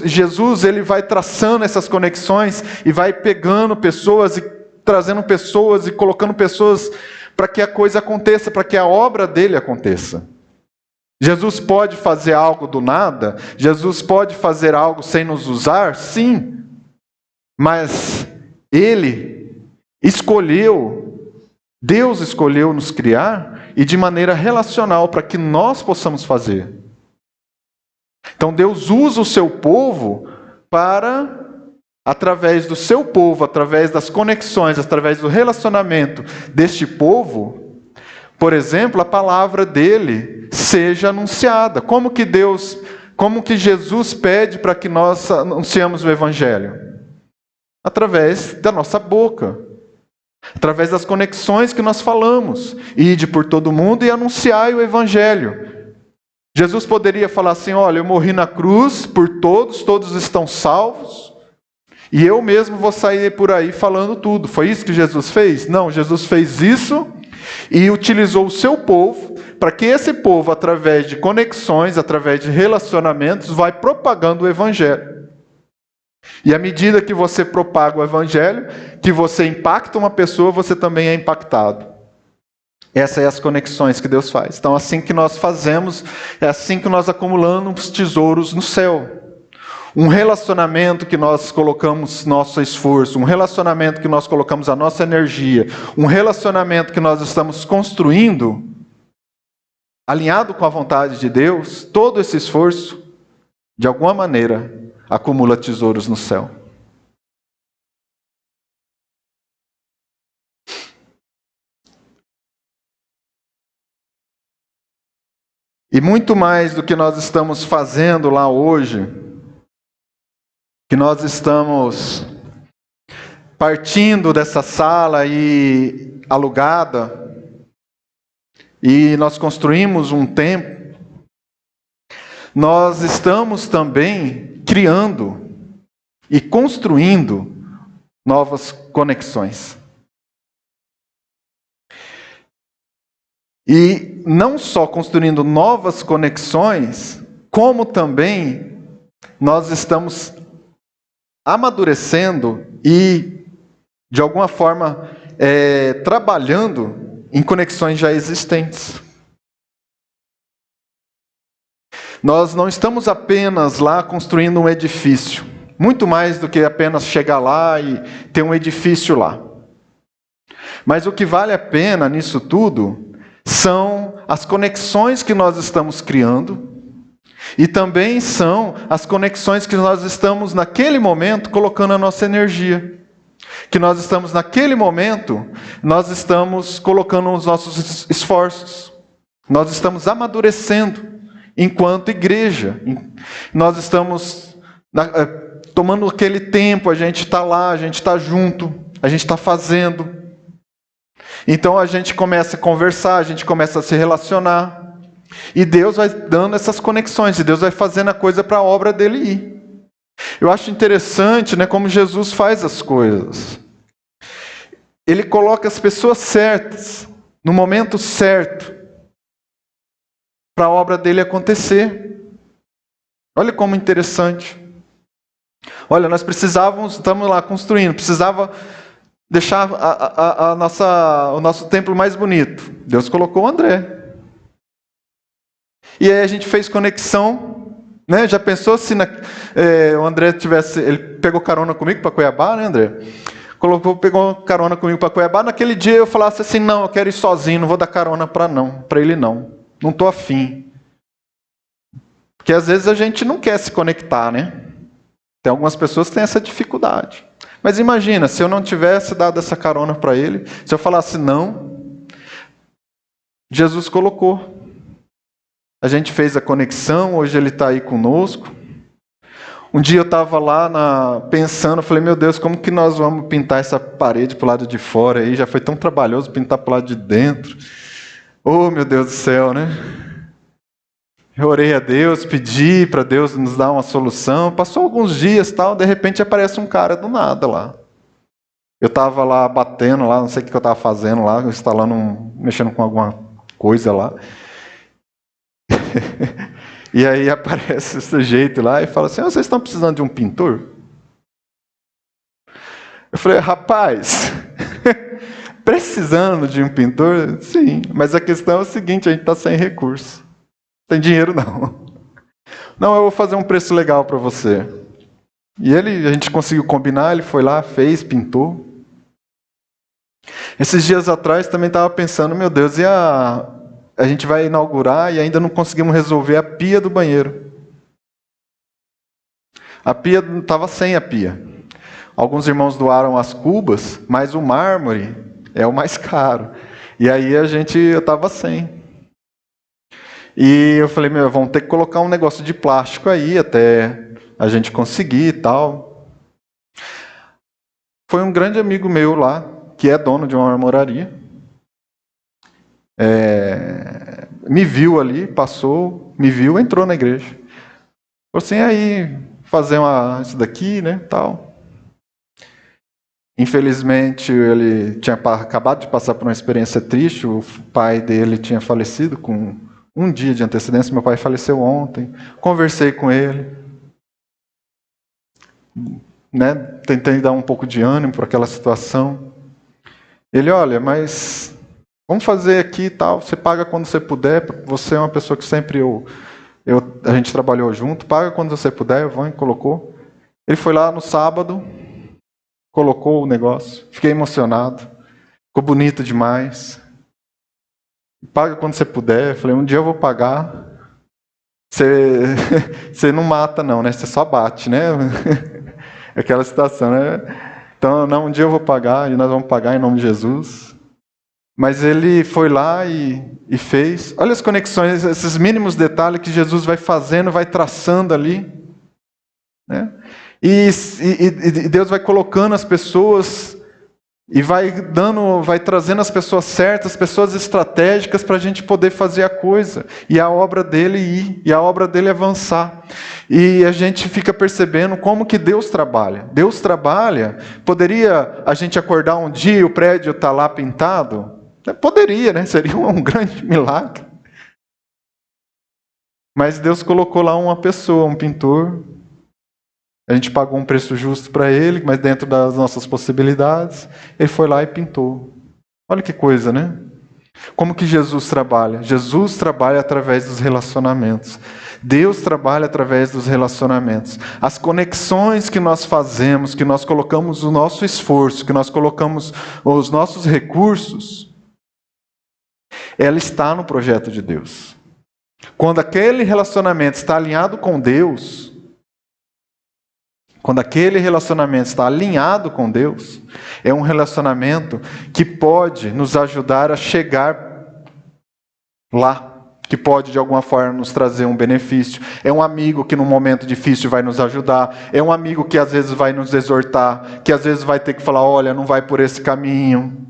Jesus, Ele vai traçando essas conexões e vai pegando pessoas e trazendo pessoas e colocando pessoas para que a coisa aconteça, para que a obra dele aconteça. Jesus pode fazer algo do nada? Jesus pode fazer algo sem nos usar? Sim. Mas Deus escolheu nos criar e de maneira relacional para que nós possamos fazer. Então Deus usa o seu povo para, através do seu povo, através das conexões, através do relacionamento deste povo, por exemplo, a palavra dele seja anunciada. Como que Jesus pede para que nós anunciemos o Evangelho? Através da nossa boca. Através das conexões que nós falamos. Ide por todo mundo e anunciai o Evangelho. Jesus poderia falar assim: olha, eu morri na cruz por todos estão salvos, e eu mesmo vou sair por aí falando tudo. Foi isso que Jesus fez? Não, Jesus fez isso e utilizou o seu povo, para que esse povo, através de conexões, através de relacionamentos, vai propagando o Evangelho. E à medida que você propaga o Evangelho, que você impacta uma pessoa, você também é impactado. Essas são as conexões que Deus faz. Então, assim que nós fazemos, é assim que nós acumulamos tesouros no céu. Um relacionamento que nós colocamos nosso esforço, um relacionamento que nós colocamos a nossa energia, um relacionamento que nós estamos construindo, alinhado com a vontade de Deus, todo esse esforço, de alguma maneira, acumula tesouros no céu. E muito mais do que nós estamos fazendo lá hoje, que nós estamos partindo dessa sala e alugada, e nós construímos um templo, nós estamos também criando e construindo novas conexões. E não só construindo novas conexões, como também nós estamos amadurecendo e, de alguma forma, trabalhando em conexões já existentes. Nós não estamos apenas lá construindo um edifício, muito mais do que apenas chegar lá e ter um edifício lá. Mas o que vale a pena nisso tudo são as conexões que nós estamos criando, e também são as conexões que nós estamos, naquele momento, colocando a nossa energia. Que nós estamos, naquele momento, nós estamos colocando os nossos esforços. Nós estamos amadurecendo enquanto igreja. Nós estamos tomando aquele tempo, a gente está lá, a gente está junto, a gente está fazendo. Então a gente começa a conversar, a gente começa a se relacionar. E Deus vai dando essas conexões, e Deus vai fazendo a coisa para a obra dele ir. Eu acho interessante, né, como Jesus faz as coisas. Ele coloca as pessoas certas, no momento certo, para a obra dele acontecer. Olha como interessante. Olha, nós precisávamos, estamos lá construindo, precisava deixar o nosso templo mais bonito. Deus colocou o André. E aí a gente fez conexão, né? Já pensou se o André tivesse... Ele pegou carona comigo para Cuiabá, né, André? Pegou carona comigo para Cuiabá. Naquele dia eu falasse assim, não, eu quero ir sozinho, não vou dar carona para ele não. Não estou afim. Porque às vezes a gente não quer se conectar, né? Tem algumas pessoas que têm essa dificuldade. Mas imagina, se eu não tivesse dado essa carona para ele, se eu falasse não, Jesus colocou. A gente fez a conexão, hoje ele está aí conosco. Um dia eu estava lá pensando, falei, meu Deus, como que nós vamos pintar essa parede para o lado de fora aí? Já foi tão trabalhoso pintar para o lado de dentro. Oh, meu Deus do céu, né? Eu orei a Deus, pedi para Deus nos dar uma solução. Passou alguns dias, tal, de repente aparece um cara do nada lá. Eu estava lá batendo, lá, não sei o que eu estava fazendo lá, instalando, mexendo com alguma coisa lá. E aí aparece esse sujeito lá e fala assim, vocês estão precisando de um pintor? Eu falei, rapaz, precisando de um pintor? Sim, mas a questão é o seguinte, a gente está sem recurso. Não tem dinheiro não. Não, eu vou fazer um preço legal para você. E a gente conseguiu combinar, ele foi lá, fez, pintou. Esses dias atrás também estava pensando, meu Deus, a gente vai inaugurar e ainda não conseguimos resolver a pia do banheiro. A pia estava sem a pia. Alguns irmãos doaram as cubas, mas o mármore é o mais caro. E aí eu estava sem. E eu falei, vamos ter que colocar um negócio de plástico aí até a gente conseguir e tal. Foi um grande amigo meu lá, que é dono de uma marmoraria. Me viu ali, passou, me viu, entrou na igreja. Falou assim, aí, fazer isso daqui, né, tal. Infelizmente, ele tinha acabado de passar por uma experiência triste, o pai dele tinha falecido com um dia de antecedência, meu pai faleceu ontem, conversei com ele, né, tentei dar um pouco de ânimo para aquela situação. Ele, olha, mas vamos fazer aqui e tal, você paga quando você puder, você é uma pessoa que sempre eu A gente trabalhou junto, paga quando você puder, Ivan colocou. Ele foi lá no sábado, colocou o negócio, fiquei emocionado, ficou bonito demais. Paga quando você puder. Falei, um dia eu vou pagar. Você não mata não, né? Você só bate, né? Aquela situação, né? Então, não, um dia eu vou pagar, e nós vamos pagar em nome de Jesus. Mas ele foi lá e fez. Olha as conexões, esses mínimos detalhes que Jesus vai fazendo, vai traçando ali, né? E Deus vai colocando as pessoas e vai trazendo as pessoas certas, pessoas estratégicas para a gente poder fazer a coisa e a obra dele ir, e a obra dele avançar. E a gente fica percebendo como que Deus trabalha. Deus trabalha. Poderia a gente acordar um dia e o prédio está lá pintado? Poderia, né? Seria um grande milagre. Mas Deus colocou lá uma pessoa, um pintor. A gente pagou um preço justo para ele, mas dentro das nossas possibilidades, ele foi lá e pintou. Olha que coisa, né? Como que Jesus trabalha? Jesus trabalha através dos relacionamentos. Deus trabalha através dos relacionamentos. As conexões que nós fazemos, que nós colocamos o nosso esforço, que nós colocamos os nossos recursos, ela está no projeto de Deus. Quando aquele relacionamento está alinhado com Deus, quando aquele relacionamento está alinhado com Deus, é um relacionamento que pode nos ajudar a chegar lá, que pode de alguma forma nos trazer um benefício. É um amigo que num momento difícil vai nos ajudar, é um amigo que às vezes vai nos exortar, que às vezes vai ter que falar, olha, não vai por esse caminho.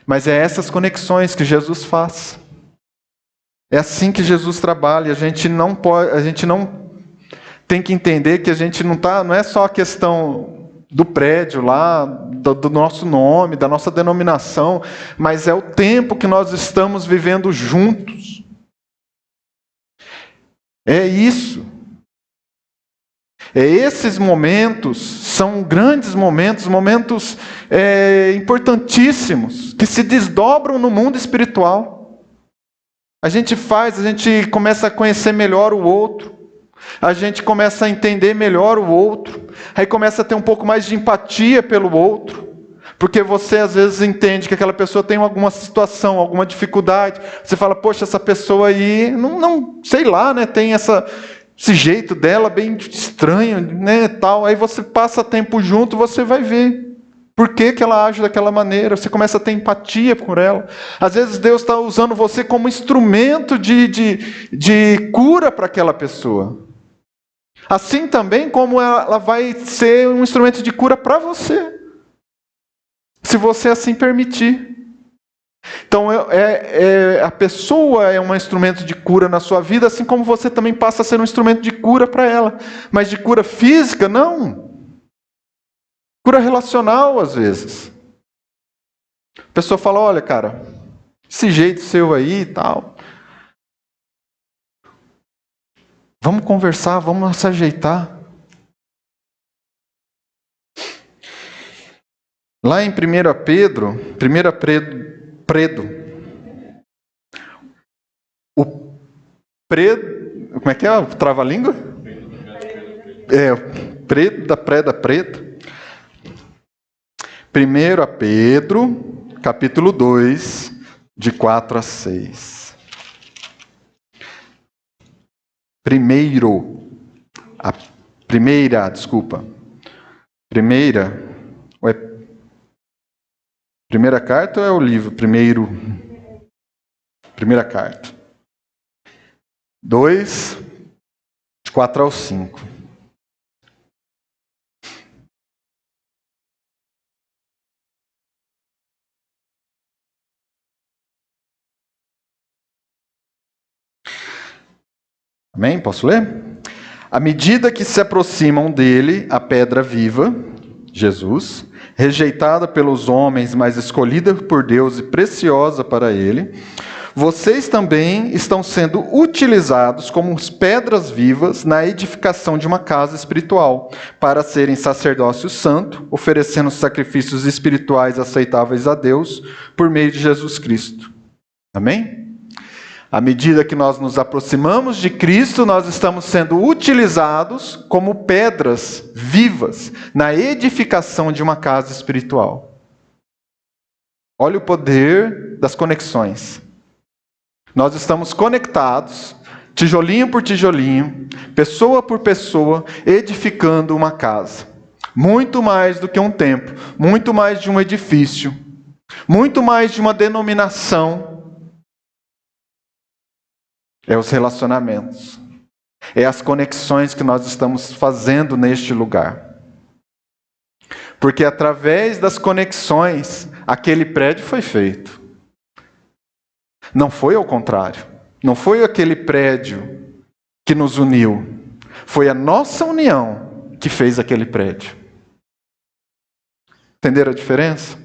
Mas é essas conexões que Jesus faz. É assim que Jesus trabalha. A gente não tem que entender que a gente não é só a questão do prédio lá, do nosso nome, da nossa denominação, mas é o tempo que nós estamos vivendo juntos. É isso. Esses momentos são grandes momentos importantíssimos, que se desdobram no mundo espiritual. A gente começa a conhecer melhor o outro, a gente começa a entender melhor o outro, aí começa a ter um pouco mais de empatia pelo outro, porque você às vezes entende que aquela pessoa tem alguma situação, alguma dificuldade, você fala, poxa, essa pessoa aí, não sei lá, né, tem esse jeito dela bem estranho, né, tal. Aí você passa tempo junto, você vai ver por que ela age daquela maneira, você começa a ter empatia por ela. Às vezes Deus está usando você como instrumento de cura para aquela pessoa. Assim também como ela vai ser um instrumento de cura para você, se você assim permitir. Então, a pessoa é um instrumento de cura na sua vida, assim como você também passa a ser um instrumento de cura para ela. Mas de cura física, não. Cura relacional, às vezes. A pessoa fala, olha, cara, esse jeito seu aí e tal, vamos conversar, vamos se ajeitar. Lá em 1 Pedro, como é que é? Trava-língua? Predo da preda preta. 1 Pedro, capítulo 2, de 4 a 6. Primeira carta ou é o livro? Primeira carta. 2, de 4 ao 5. Amém? Posso ler? À medida que se aproximam dele, a pedra viva, Jesus, rejeitada pelos homens, mas escolhida por Deus e preciosa para ele, vocês também estão sendo utilizados como pedras vivas na edificação de uma casa espiritual, para serem sacerdócio santo, oferecendo sacrifícios espirituais aceitáveis a Deus, por meio de Jesus Cristo. Amém? À medida que nós nos aproximamos de Cristo, nós estamos sendo utilizados como pedras vivas na edificação de uma casa espiritual. Olha o poder das conexões. Nós estamos conectados, tijolinho por tijolinho, pessoa por pessoa, edificando uma casa. Muito mais do que um templo, muito mais de um edifício, muito mais de uma denominação. É os relacionamentos. É as conexões que nós estamos fazendo neste lugar. Porque através das conexões, aquele prédio foi feito. Não foi ao contrário. Não foi aquele prédio que nos uniu. Foi a nossa união que fez aquele prédio. Entenderam a diferença?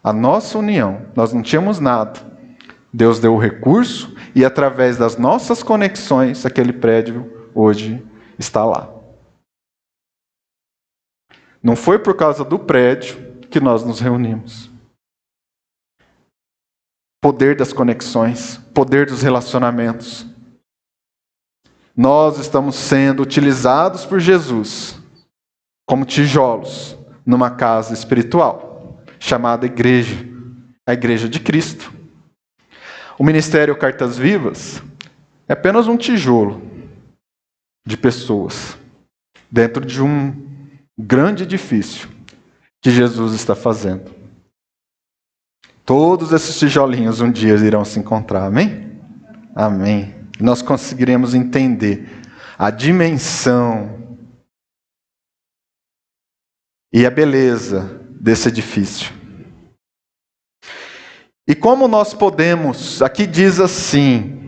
A nossa união. Nós não tínhamos nada. Deus deu o recurso e através das nossas conexões, aquele prédio hoje está lá. Não foi por causa do prédio que nós nos reunimos. Poder das conexões, poder dos relacionamentos. Nós estamos sendo utilizados por Jesus como tijolos numa casa espiritual, chamada igreja, a igreja de Cristo. O Ministério Cartas Vivas é apenas um tijolo de pessoas dentro de um grande edifício que Jesus está fazendo. Todos esses tijolinhos um dia irão se encontrar, amém? Amém. E nós conseguiremos entender a dimensão e a beleza desse edifício. E como nós podemos, aqui diz assim,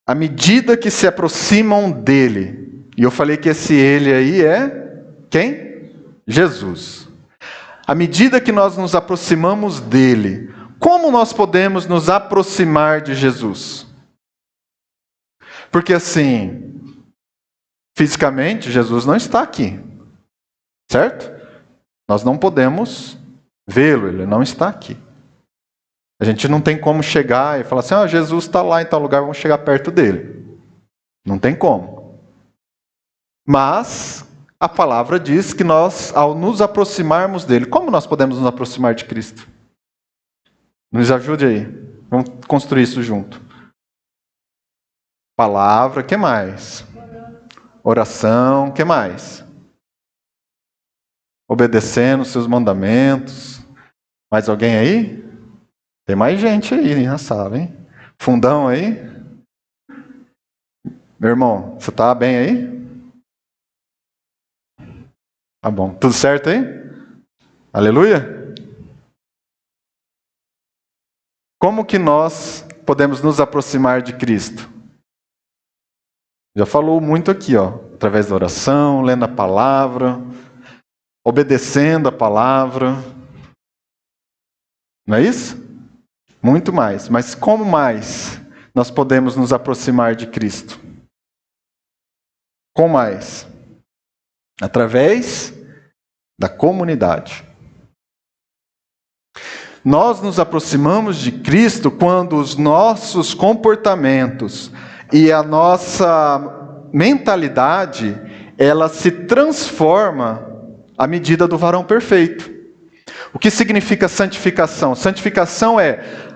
à medida que se aproximam dele, e eu falei que esse ele aí é quem? Jesus. À medida que nós nos aproximamos dele, como nós podemos nos aproximar de Jesus? Porque assim, fisicamente, Jesus não está aqui, certo? Nós não podemos vê-lo, ele não está aqui. A gente não tem como chegar e falar assim, Jesus está lá em tal lugar, vamos chegar perto dele. Não tem como. Mas a palavra diz que nós, ao nos aproximarmos dele, como nós podemos nos aproximar de Cristo? Nos ajude aí. Vamos construir isso junto. Palavra, que mais? Oração, que mais? Obedecendo os seus mandamentos. Mais alguém aí? Tem mais gente aí na sala, hein? Fundão aí? Meu irmão, você tá bem aí? Tá bom. Tudo certo aí? Aleluia? Como que nós podemos nos aproximar de Cristo? Já falou muito aqui, através da oração, lendo a palavra, obedecendo a palavra. Não é isso? Muito mais. Mas como mais nós podemos nos aproximar de Cristo? Como mais? Através da comunidade. Nós nos aproximamos de Cristo quando os nossos comportamentos e a nossa mentalidade, ela se transforma à medida do varão perfeito. O que significa santificação? Santificação é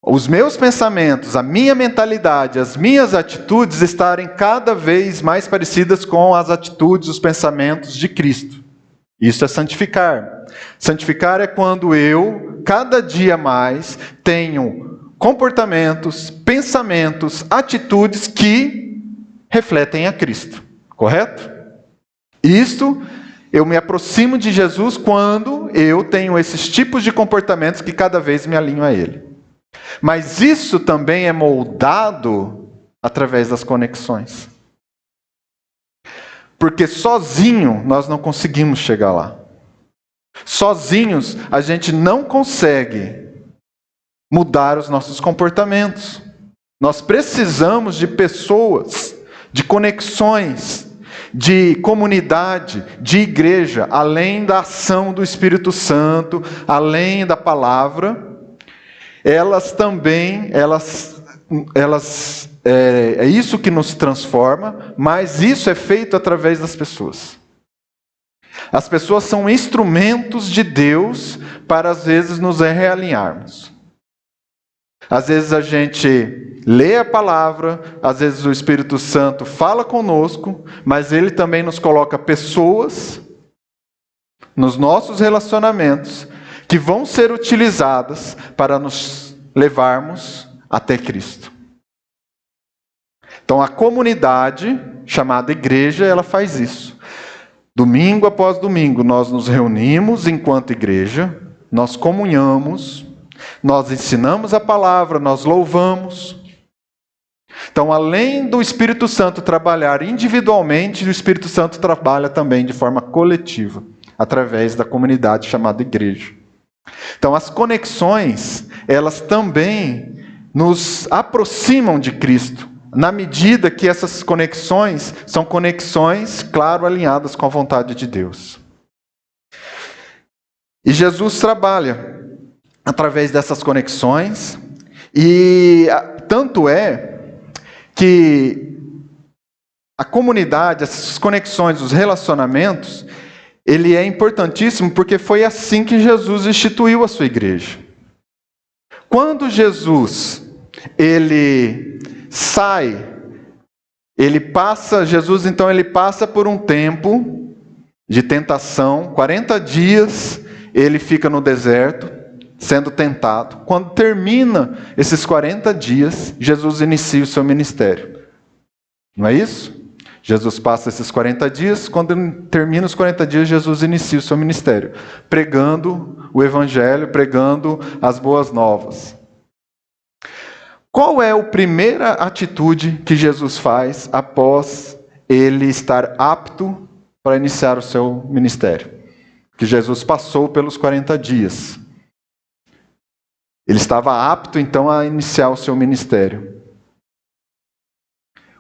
os meus pensamentos, a minha mentalidade, as minhas atitudes estarem cada vez mais parecidas com as atitudes, os pensamentos de Cristo. Isso é santificar. Santificar é quando eu, cada dia mais, tenho comportamentos, pensamentos, atitudes que refletem a Cristo. Correto? Isto, eu me aproximo de Jesus quando eu tenho esses tipos de comportamentos que cada vez me alinho a Ele. Mas isso também é moldado através das conexões. Porque sozinho nós não conseguimos chegar lá. Sozinhos a gente não consegue mudar os nossos comportamentos. Nós precisamos de pessoas, de conexões, de comunidade, de igreja, além da ação do Espírito Santo, além da palavra. elas também, é isso que nos transforma, mas isso é feito através das pessoas. As pessoas são instrumentos de Deus para, às vezes, nos realinharmos. Às vezes a gente lê a palavra, às vezes o Espírito Santo fala conosco, mas Ele também nos coloca pessoas nos nossos relacionamentos que vão ser utilizadas para nos levarmos até Cristo. Então a comunidade, chamada igreja, ela faz isso. Domingo após domingo nós nos reunimos enquanto igreja, nós comunhamos, nós ensinamos a palavra, nós louvamos. Então, além do Espírito Santo trabalhar individualmente, o Espírito Santo trabalha também de forma coletiva, através da comunidade chamada igreja. Então, as conexões, elas também nos aproximam de Cristo, na medida que essas conexões são conexões, claro, alinhadas com a vontade de Deus. E Jesus trabalha através dessas conexões, e tanto é que a comunidade, essas conexões, os relacionamentos, ele é importantíssimo porque foi assim que Jesus instituiu a sua igreja. Quando Jesus, ele sai, Jesus então ele passa por um tempo de tentação, 40 dias ele fica no deserto, sendo tentado. Quando termina esses 40 dias, Jesus inicia o seu ministério. Não é isso? Jesus passa esses 40 dias, quando termina os 40 dias, Jesus inicia o seu ministério, pregando o Evangelho, pregando as boas novas. Qual é a primeira atitude que Jesus faz após ele estar apto para iniciar o seu ministério? Que Jesus passou pelos 40 dias. Ele estava apto, então, a iniciar o seu ministério.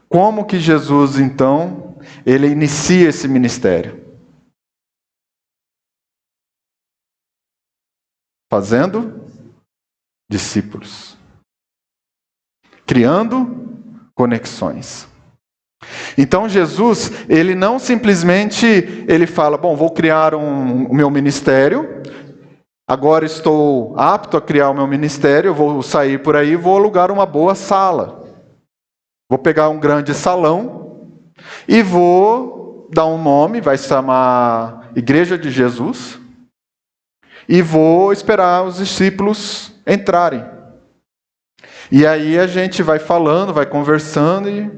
Como que Jesus, então, ele inicia esse ministério? Fazendo discípulos. Criando conexões. Então Jesus, ele não simplesmente, ele fala, bom, vou criar o meu ministério, agora estou apto a criar o meu ministério, eu vou sair por aí, vou alugar uma boa sala. Vou pegar um grande salão e vou dar um nome, vai se chamar Igreja de Jesus, e vou esperar os discípulos entrarem. E aí a gente vai falando, vai conversando, e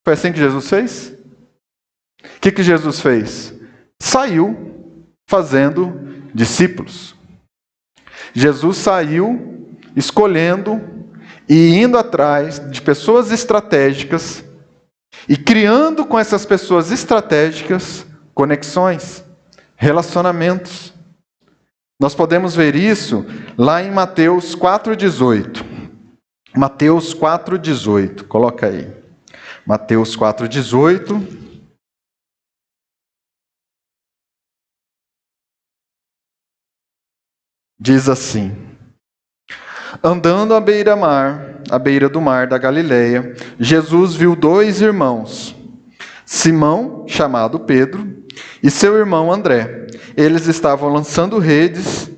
foi assim que Jesus fez? O que Jesus fez? Saiu fazendo discípulos. Jesus saiu escolhendo e indo atrás de pessoas estratégicas e criando com essas pessoas estratégicas conexões, relacionamentos. Nós podemos ver isso lá em Mateus 4,18. Mateus 4,18, coloca aí. Mateus 4,18. Diz assim: andando à beira do mar da Galileia, Jesus viu 2 irmãos, Simão, chamado Pedro, e seu irmão André. Eles estavam lançando redes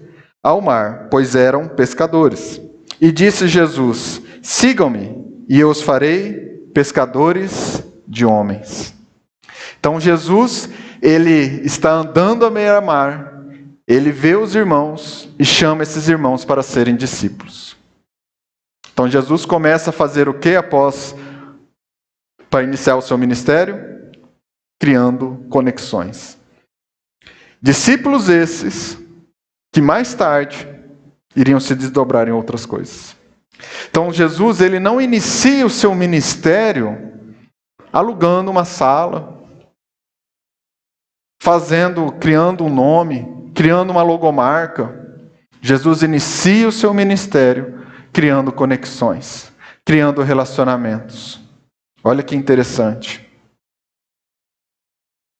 ao mar, pois eram pescadores. E disse Jesus: sigam-me, e eu os farei pescadores de homens. Então Jesus, ele está andando à beira-mar, ele vê os irmãos e chama esses irmãos para serem discípulos. Então Jesus começa a fazer o que para iniciar o seu ministério? Criando conexões. Discípulos esses que mais tarde iriam se desdobrar em outras coisas. Então Jesus, ele não inicia o seu ministério alugando uma sala, criando um nome, criando uma logomarca. Jesus inicia o seu ministério criando conexões, criando relacionamentos. Olha que interessante.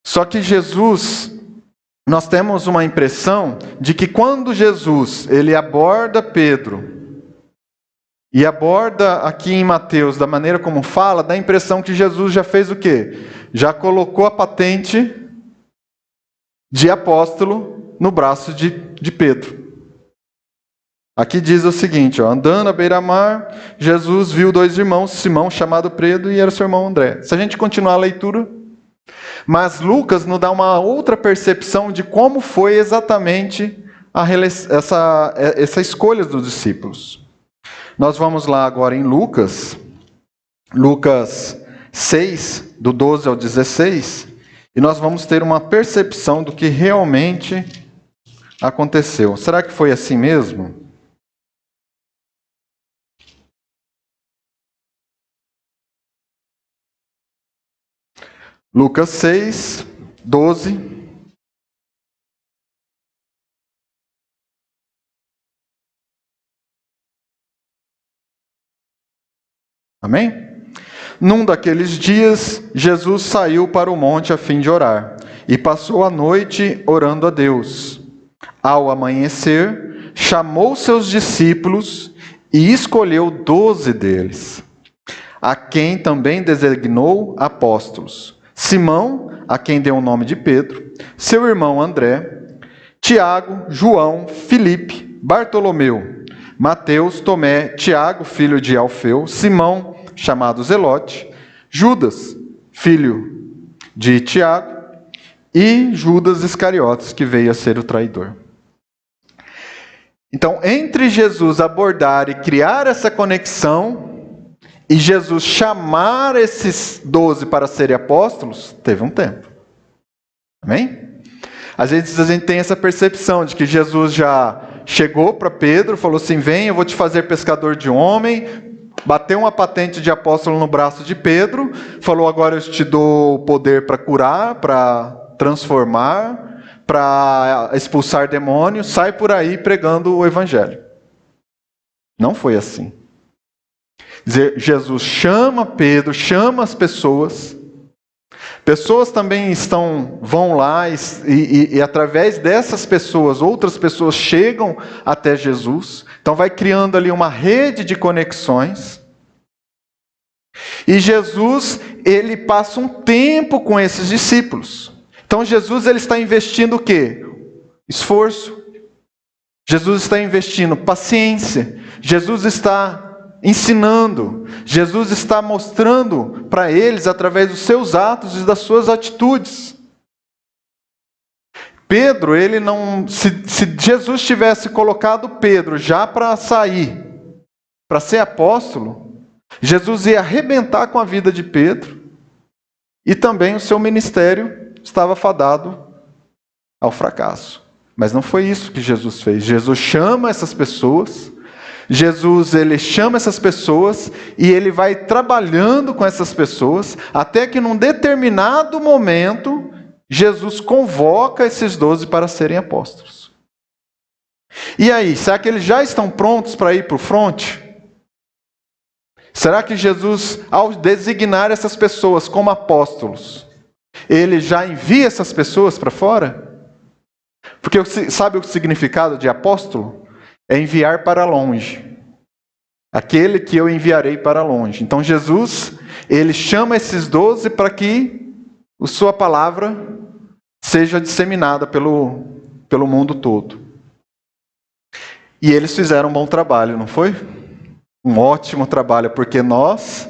Só que Jesus, nós temos uma impressão de que quando Jesus, ele aborda Pedro, e aborda aqui em Mateus, da maneira como fala, dá a impressão que Jesus já fez o quê? Já colocou a patente de apóstolo no braço de Pedro. Aqui diz o seguinte, ó, andando à beira-mar, Jesus viu 2 irmãos, Simão, chamado Pedro, e era seu irmão André. Se a gente continuar a leitura, mas Lucas nos dá uma outra percepção de como foi exatamente essa escolha dos discípulos. Nós vamos lá agora em Lucas 6, do 12 ao 16, e nós vamos ter uma percepção do que realmente aconteceu. Será que foi assim mesmo? Lucas 6, 12. Amém? Num daqueles dias, Jesus saiu para o monte a fim de orar, e passou a noite orando a Deus. Ao amanhecer, chamou seus discípulos e escolheu 12 deles, a quem também designou apóstolos. Simão, a quem deu o nome de Pedro, seu irmão André, Tiago, João, Filipe, Bartolomeu, Mateus, Tomé, Tiago, filho de Alfeu, Simão, chamado Zelote, Judas, filho de Tiago, e Judas Iscariotes, que veio a ser o traidor. Então, entre Jesus abordar e criar essa conexão, e Jesus chamar esses 12 para serem apóstolos, teve um tempo. Amém? Às vezes a gente tem essa percepção de que Jesus já chegou para Pedro, falou assim, vem, eu vou te fazer pescador de homem, bateu uma patente de apóstolo no braço de Pedro, falou, agora eu te dou o poder para curar, para transformar, para expulsar demônios, sai por aí pregando o evangelho. Não foi assim. Jesus chama Pedro, chama as pessoas. Pessoas também vão lá e através dessas pessoas, outras pessoas chegam até Jesus. Então vai criando ali uma rede de conexões. E Jesus, ele passa um tempo com esses discípulos. Então Jesus, ele está investindo o quê? Esforço. Jesus está investindo paciência. Jesus está ensinando. Jesus está mostrando para eles através dos seus atos e das suas atitudes. Pedro, ele não... Se Jesus tivesse colocado Pedro já para sair, para ser apóstolo, Jesus ia arrebentar com a vida de Pedro e também o seu ministério estava fadado ao fracasso. Mas não foi isso que Jesus fez. Jesus chama essas pessoas... Jesus, ele chama essas pessoas e ele vai trabalhando com essas pessoas até que num determinado momento, Jesus convoca esses 12 para serem apóstolos. E aí, será que eles já estão prontos para ir para o fronte? Será que Jesus, ao designar essas pessoas como apóstolos, ele já envia essas pessoas para fora? Porque sabe o significado de apóstolo? É enviar para longe. Aquele que eu enviarei para longe. Então Jesus, ele chama esses 12 para que a sua palavra seja disseminada pelo mundo todo. E eles fizeram um bom trabalho, não foi? Um ótimo trabalho, porque nós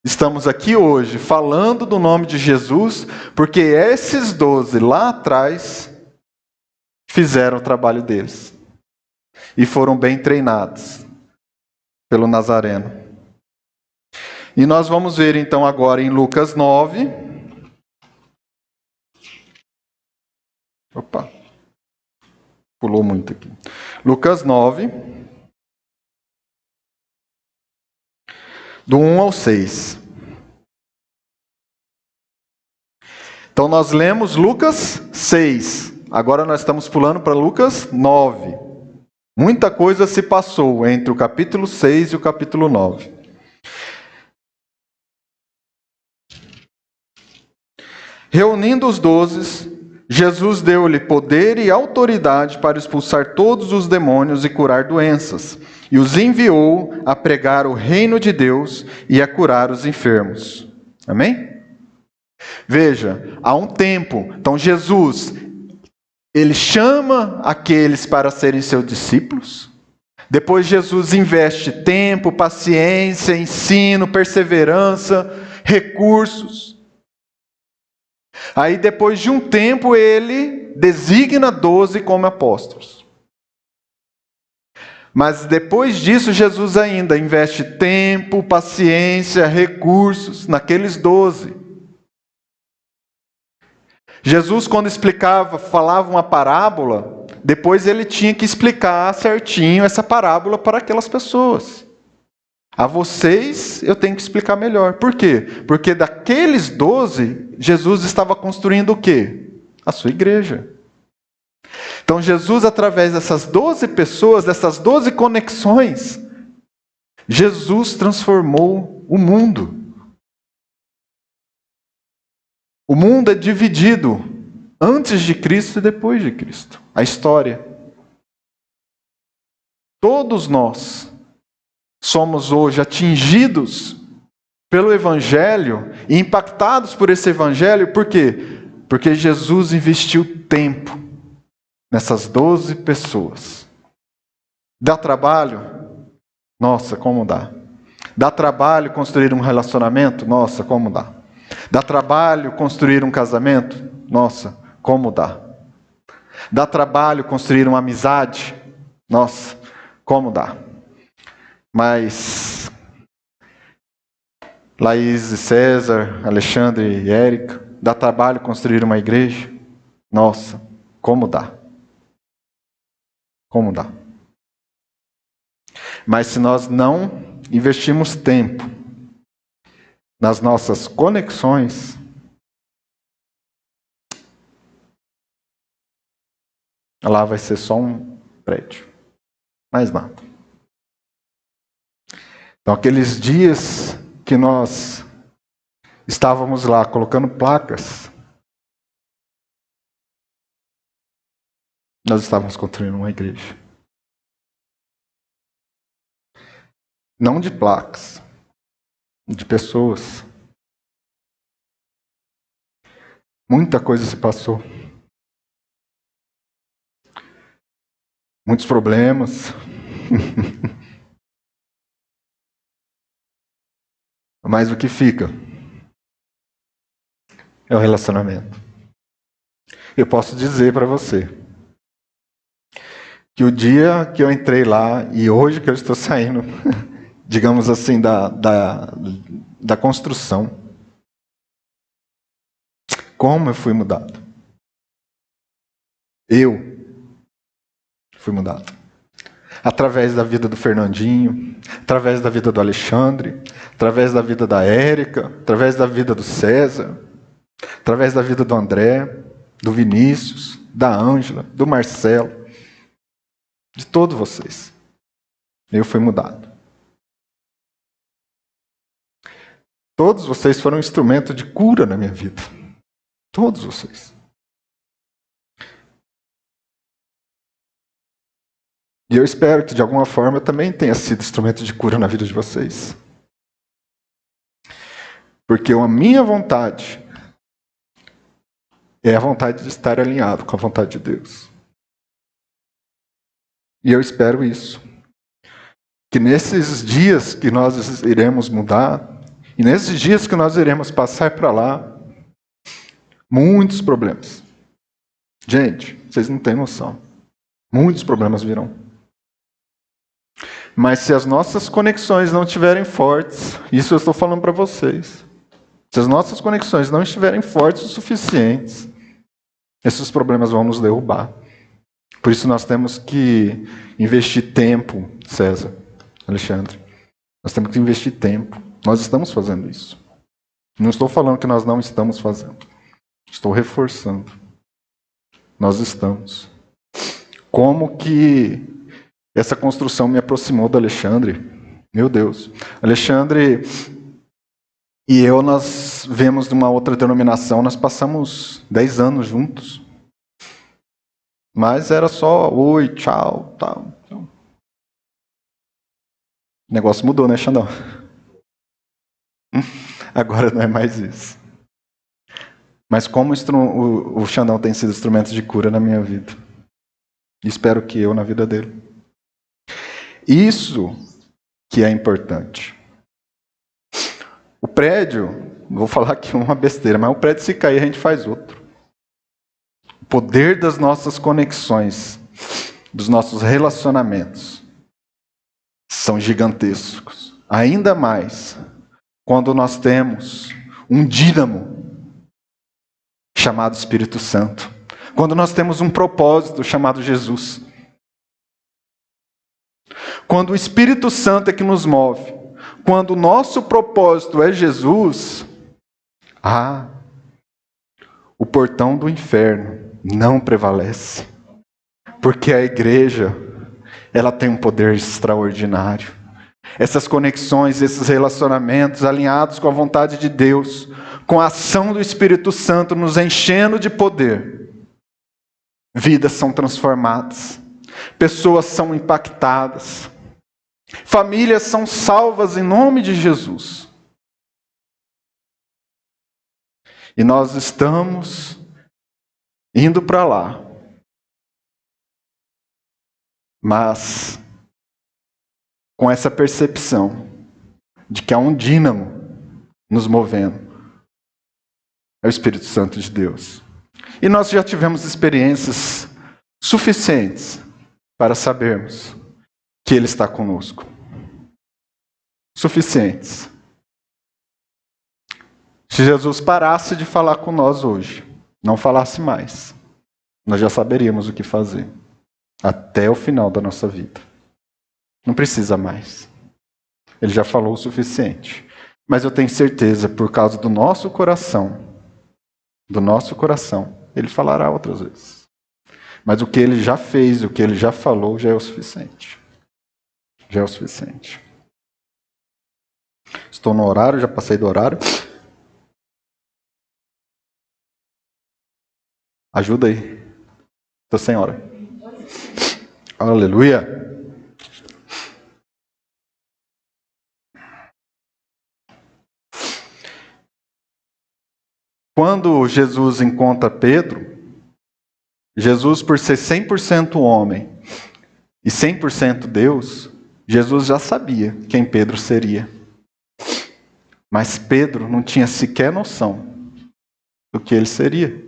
estamos aqui hoje falando do nome de Jesus, porque esses 12 lá atrás fizeram o trabalho deles. E foram bem treinados pelo Nazareno. E nós vamos ver então agora em Lucas 9. Opa, pulou muito aqui. Lucas 9, do 1 ao 6. Então nós lemos Lucas 6. Agora nós estamos pulando para Lucas 9. Muita coisa se passou entre o capítulo 6 e o capítulo 9. Reunindo os 12, Jesus deu-lhe poder e autoridade para expulsar todos os demônios e curar doenças, e os enviou a pregar o reino de Deus e a curar os enfermos. Amém? Veja, há um tempo, então Jesus, ele chama aqueles para serem seus discípulos. Depois Jesus investe tempo, paciência, ensino, perseverança, recursos. Aí depois de um tempo ele designa 12 como apóstolos. Mas depois disso Jesus ainda investe tempo, paciência, recursos naqueles 12. Jesus, quando falava uma parábola, depois ele tinha que explicar certinho essa parábola para aquelas pessoas. A vocês eu tenho que explicar melhor. Por quê? Porque daqueles 12, Jesus estava construindo o quê? A sua igreja. Então Jesus, através dessas 12 pessoas, dessas 12 conexões, Jesus transformou o mundo. O mundo é dividido antes de Cristo e depois de Cristo. A história. Todos nós somos hoje atingidos pelo Evangelho e impactados por esse Evangelho. Por quê? Porque Jesus investiu tempo nessas 12 pessoas. Dá trabalho? Nossa, como dá. Dá trabalho construir um relacionamento? Nossa, como dá. Dá trabalho construir um casamento? Nossa, como dá. Dá trabalho construir uma amizade? Nossa, como dá. Mas Laís e César, Alexandre e Érica, dá trabalho construir uma igreja? Nossa, como dá. Como dá. Mas se nós não investirmos tempo nas nossas conexões, lá vai ser só um prédio. Mais nada. Então, aqueles dias que nós estávamos lá colocando placas, nós estávamos construindo uma igreja. Não de placas, de pessoas. Muita coisa se passou. Muitos problemas. Mas o que fica é o relacionamento. Eu posso dizer para você que o dia que eu entrei lá e hoje que eu estou saindo, digamos assim, da construção, como eu fui mudado. Eu fui mudado. Através da vida do Fernandinho, através da vida do Alexandre, através da vida da Érica, através da vida do César, através da vida do André, do Vinícius, da Ângela, do Marcelo, de todos vocês. Eu fui mudado. Todos vocês foram um instrumento de cura na minha vida. Todos vocês. E eu espero que de alguma forma eu também tenha sido instrumento de cura na vida de vocês. Porque a minha vontade é a vontade de estar alinhado com a vontade de Deus. E eu espero isso. Que nesses dias que nós iremos mudar, e nesses dias que nós iremos passar para lá, muitos problemas. Gente, vocês não têm noção. Muitos problemas virão. Mas se as nossas conexões não estiverem fortes, isso eu estou falando para vocês, se as nossas conexões não estiverem fortes o suficientes, esses problemas vão nos derrubar. Por isso nós temos que investir tempo, César, Alexandre. Nós temos que investir tempo. Nós estamos fazendo isso. Não estou falando que nós não estamos fazendo. Estou reforçando. Nós estamos. Como que essa construção me aproximou do Alexandre? Meu Deus. Alexandre e eu, nós vemos de uma outra denominação, nós passamos 10 anos juntos. Mas era só oi, tchau, tal. O negócio mudou, né, Xandão? Agora não é mais isso. Mas como o Xandão tem sido instrumento de cura na minha vida. Espero que eu na vida dele. Isso que é importante. O prédio, vou falar aqui uma besteira, mas o prédio se cair a gente faz outro. O poder das nossas conexões, dos nossos relacionamentos, são gigantescos. Ainda mais quando nós temos um dínamo chamado Espírito Santo. Quando nós temos um propósito chamado Jesus. Quando o Espírito Santo é que nos move. Quando o nosso propósito é Jesus, o portão do inferno não prevalece. Porque a igreja, ela tem um poder extraordinário. Essas conexões, esses relacionamentos alinhados com a vontade de Deus, com a ação do Espírito Santo nos enchendo de poder, vidas são transformadas, pessoas são impactadas, famílias são salvas em nome de Jesus. E nós estamos indo para lá. Mas com essa percepção de que há um dínamo nos movendo. É o Espírito Santo de Deus. E nós já tivemos experiências suficientes para sabermos que Ele está conosco. Suficientes. Se Jesus parasse de falar com nós hoje, não falasse mais, nós já saberíamos o que fazer. Até o final da nossa vida. Não precisa mais. Ele já falou o suficiente. Mas eu tenho certeza, por causa do nosso coração, Ele falará outras vezes. Mas o que Ele já fez, o que Ele já falou, já é o suficiente. Já é o suficiente. Estou no horário, já passei do horário. Ajuda aí. Estou sem hora. Aleluia. Quando Jesus encontra Pedro, Jesus, por ser 100% homem e 100% Deus, Jesus já sabia quem Pedro seria. Mas Pedro não tinha sequer noção do que ele seria.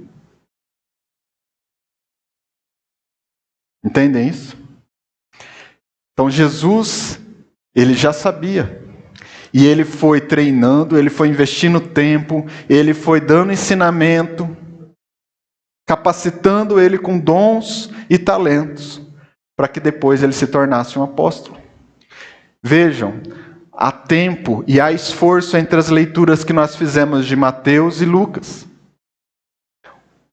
Entendem isso? Então Jesus, ele já sabia. E ele foi treinando, ele foi investindo tempo, ele foi dando ensinamento, capacitando ele com dons e talentos, para que depois ele se tornasse um apóstolo. Vejam, há tempo e há esforço entre as leituras que nós fizemos de Mateus e Lucas.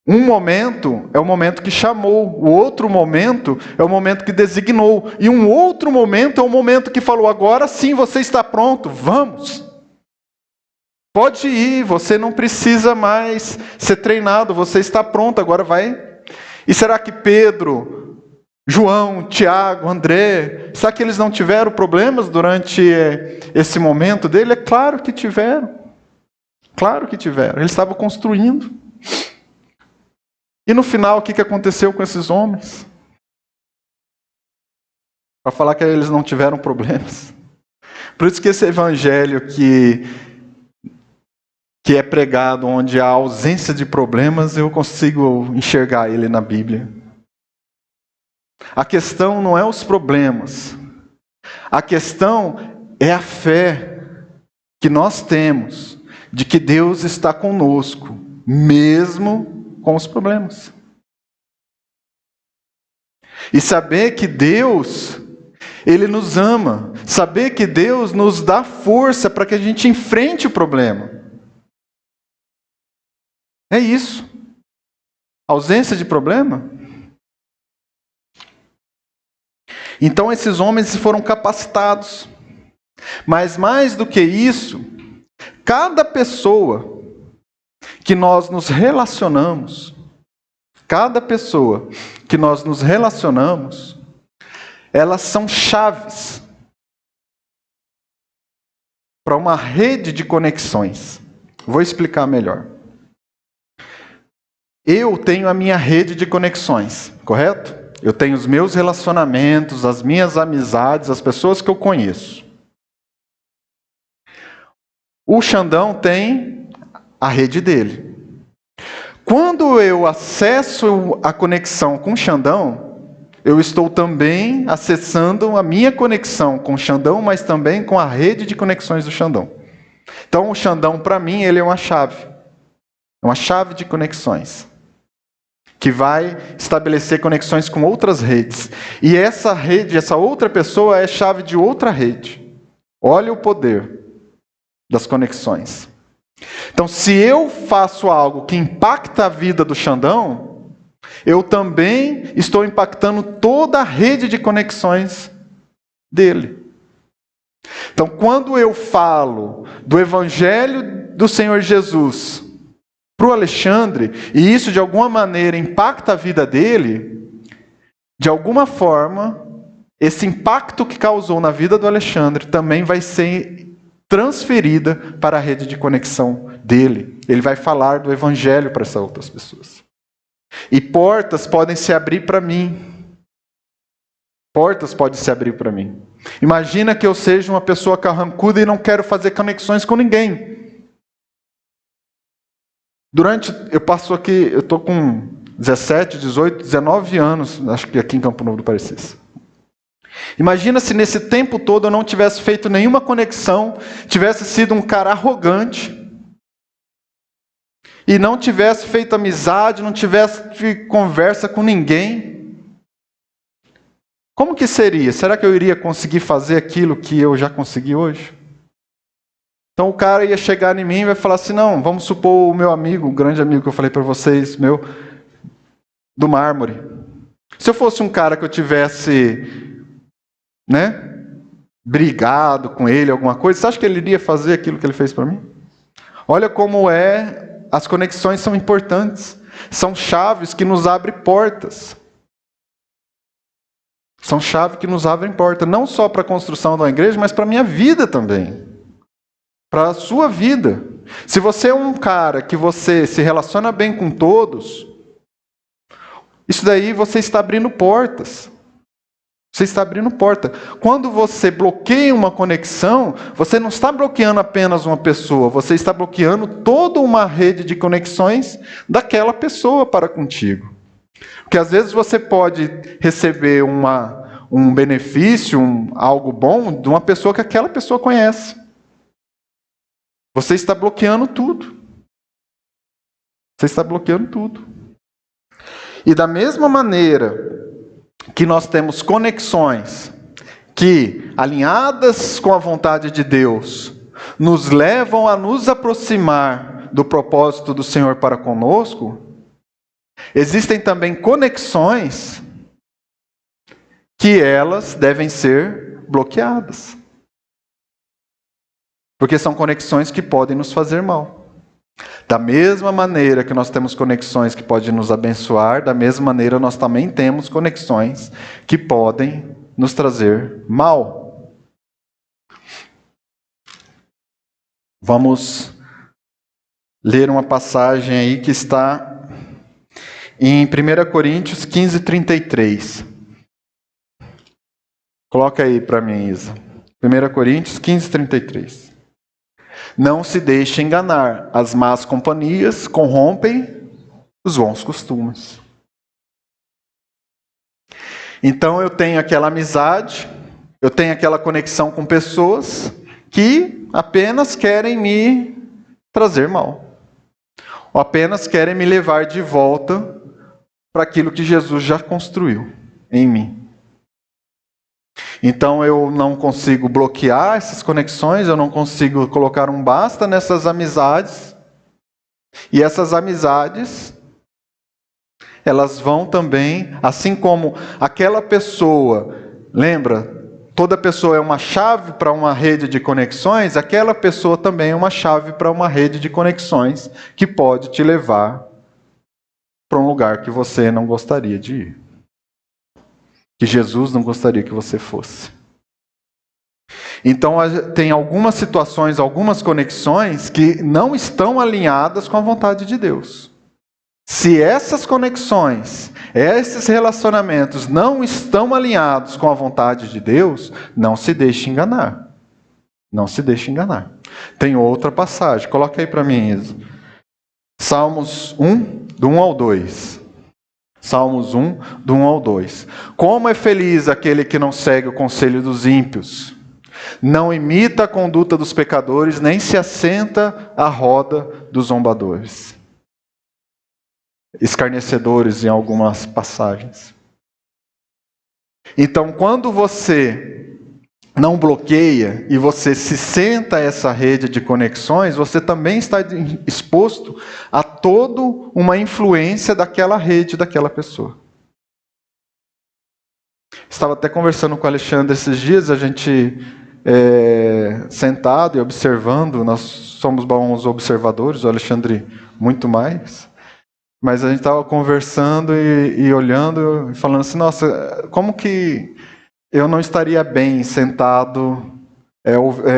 Um momento é o momento que chamou, o outro momento é o momento que designou, e um outro momento é o momento que falou, agora sim você está pronto, vamos. Pode ir, você não precisa mais ser treinado, você está pronto, agora vai. E será que Pedro, João, Tiago, André, será que eles não tiveram problemas durante esse momento dele? É claro que tiveram. Claro que tiveram, eles estavam construindo. E no final, o que aconteceu com esses homens? Para falar que eles não tiveram problemas. Por isso que esse evangelho que é pregado onde há ausência de problemas, eu consigo enxergar ele na Bíblia. A questão não é os problemas. A questão é a fé que nós temos de que Deus está conosco, mesmo com os problemas. E saber que Deus, Ele nos ama. Saber que Deus nos dá força para que a gente enfrente o problema. É isso. Ausência de problema. Então esses homens foram capacitados. Mas mais do que isso, cada pessoa que nós nos relacionamos, Cada pessoa que nós nos relacionamos, elas são chaves para uma rede de conexões. Vou explicar melhor. Eu tenho a minha rede de conexões, correto? Eu tenho os meus relacionamentos, as minhas amizades, as pessoas que eu conheço. O Xandão tem a rede dele. Quando eu acesso a conexão com o Xandão, eu estou também acessando a minha conexão com o Xandão, mas também com a rede de conexões do Xandão. Então, o Xandão, para mim, ele é uma chave. É uma chave de conexões, que vai estabelecer conexões com outras redes. E essa rede, essa outra pessoa é chave de outra rede. Olha o poder das conexões. Então, se eu faço algo que impacta a vida do Xandão, eu também estou impactando toda a rede de conexões dele. Então, quando eu falo do Evangelho do Senhor Jesus para o Alexandre, e isso de alguma maneira impacta a vida dele, de alguma forma, esse impacto que causou na vida do Alexandre também vai ser transferida para a rede de conexão dele. Ele vai falar do Evangelho para essas outras pessoas. E portas podem se abrir para mim. Portas podem se abrir para mim. Imagina que eu seja uma pessoa carrancuda e não quero fazer conexões com ninguém. Eu estou com 17, 18, 19 anos, acho que aqui em Campo Novo do Parecis. Imagina se nesse tempo todo eu não tivesse feito nenhuma conexão, tivesse sido um cara arrogante, e não tivesse feito amizade, não tivesse conversa com ninguém. Como que seria? Será que eu iria conseguir fazer aquilo que eu já consegui hoje? Então o cara ia chegar em mim e vai falar assim, não, vamos supor o meu amigo, o grande amigo que eu falei para vocês, meu, do mármore. Se eu fosse um cara que eu tivesse, brigado com ele, alguma coisa, você acha que ele iria fazer aquilo que ele fez para mim? Olha como as conexões são importantes. São chaves que nos abrem portas. São chaves que nos abrem portas, não só para a construção da igreja, mas para a minha vida também. Para a sua vida. Se você é um cara que você se relaciona bem com todos, isso daí você está abrindo portas. Você está abrindo porta. Quando você bloqueia uma conexão, você não está bloqueando apenas uma pessoa, você está bloqueando toda uma rede de conexões daquela pessoa para contigo. Porque às vezes você pode receber um benefício, algo bom, de uma pessoa que aquela pessoa conhece. Você está bloqueando tudo. Você está bloqueando tudo. E da mesma maneira que nós temos conexões que, alinhadas com a vontade de Deus, nos levam a nos aproximar do propósito do Senhor para conosco, existem também conexões que elas devem ser bloqueadas. Porque são conexões que podem nos fazer mal. Da mesma maneira que nós temos conexões que podem nos abençoar, da mesma maneira nós também temos conexões que podem nos trazer mal. Vamos ler uma passagem aí que está em 1 Coríntios 15, 33. Coloca aí para mim, Isa. 1 Coríntios 15, 33. Não se deixe enganar, as más companhias corrompem os bons costumes. Então eu tenho aquela amizade, eu tenho aquela conexão com pessoas que apenas querem me trazer mal. Ou apenas querem me levar de volta para aquilo que Jesus já construiu em mim. Então eu não consigo bloquear essas conexões, eu não consigo colocar um basta nessas amizades. E essas amizades, elas vão também, assim como aquela pessoa, lembra? Toda pessoa é uma chave para uma rede de conexões, aquela pessoa também é uma chave para uma rede de conexões que pode te levar para um lugar que você não gostaria de ir. Que Jesus não gostaria que você fosse. Então, tem algumas situações, algumas conexões que não estão alinhadas com a vontade de Deus. Se essas conexões, esses relacionamentos não estão alinhados com a vontade de Deus, não se deixe enganar. Não se deixe enganar. Tem outra passagem, coloca aí para mim, Isa. Salmos 1, do 1 ao 2. Salmos 1, do 1 ao 2. Como é feliz aquele que não segue o conselho dos ímpios, não imita a conduta dos pecadores, nem se assenta à roda dos zombadores. Escarnecedores em algumas passagens. Então, quando você não bloqueia e você se senta a essa rede de conexões, você também está exposto a toda uma influência daquela rede, daquela pessoa. Estava até conversando com o Alexandre esses dias, a gente sentado e observando, nós somos bons observadores, o Alexandre muito mais, mas a gente estava conversando e olhando e falando assim, nossa, como que eu não estaria bem sentado,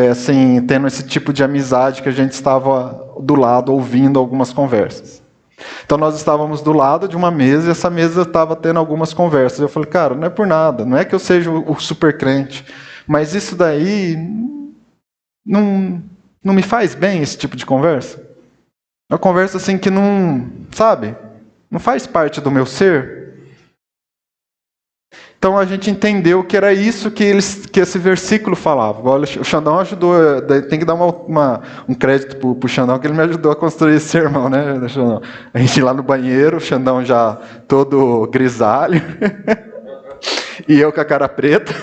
assim, tendo esse tipo de amizade que a gente estava do lado, ouvindo algumas conversas. Então nós estávamos do lado de uma mesa e essa mesa estava tendo algumas conversas. Eu falei, cara, não é por nada, não é que eu seja o super crente, mas isso daí não me faz bem, esse tipo de conversa. É uma conversa assim que não, sabe, não faz parte do meu ser. Então a gente entendeu que era isso que esse versículo falava. O Xandão ajudou, tem que dar um crédito para o Xandão, que ele me ajudou a construir esse sermão, né, Xandão? A gente lá no banheiro, o Xandão já todo grisalho, e eu com a cara preta.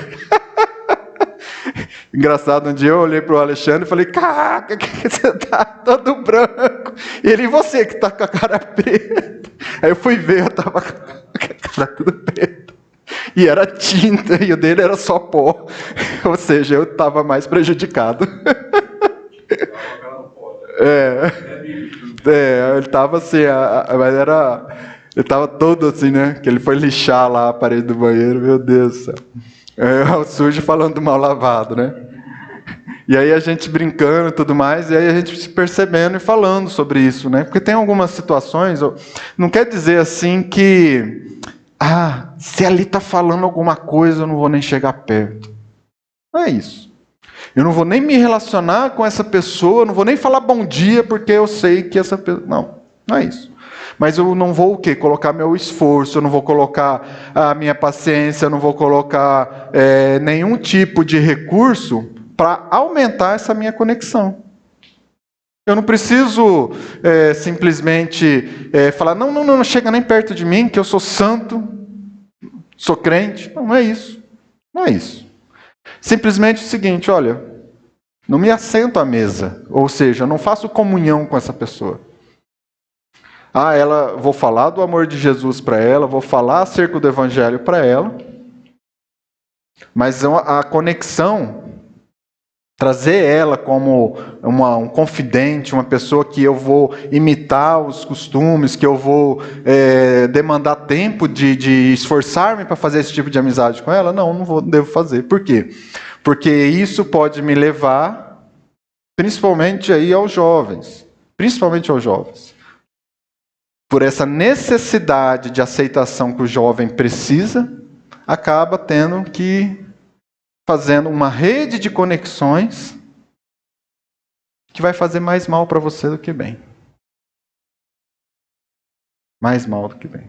Engraçado, um dia eu olhei para o Alexandre e falei, caraca, que você está todo branco. E ele, você que está com a cara preta. Aí eu fui ver, eu estava com a cara tudo preta. E era tinta, e o dele era só pó. Ou seja, eu estava mais prejudicado. Ele estava assim, mas era... Ele estava todo assim, né? Que ele foi lixar lá a parede do banheiro, meu Deus do céu. O sujo falando do mal lavado, né? E aí a gente brincando e tudo mais, e aí a gente se percebendo e falando sobre isso, né? Porque tem algumas situações, não quer dizer assim que, se ali está falando alguma coisa, eu não vou nem chegar perto. Não é isso. Eu não vou nem me relacionar com essa pessoa, eu não vou nem falar bom dia, porque eu sei que essa pessoa... Não é isso. Mas eu não vou o quê? Colocar meu esforço, eu não vou colocar a minha paciência, eu não vou colocar nenhum tipo de recurso para aumentar essa minha conexão. Eu não preciso simplesmente falar, não chega nem perto de mim, que eu sou santo, sou crente. Não é isso. Não é isso. Simplesmente o seguinte, olha, não me assento à mesa, ou seja, eu não faço comunhão com essa pessoa. Vou falar do amor de Jesus para ela, vou falar acerca do evangelho para ela, mas a conexão, trazer ela como um confidente, uma pessoa que eu vou imitar os costumes, que eu vou demandar tempo de esforçar-me para fazer esse tipo de amizade com ela, não devo fazer. Por quê? Porque isso pode me levar, principalmente aí aos jovens, por essa necessidade de aceitação que o jovem precisa, acaba tendo que fazendo uma rede de conexões que vai fazer mais mal para você do que bem. Mais mal do que bem.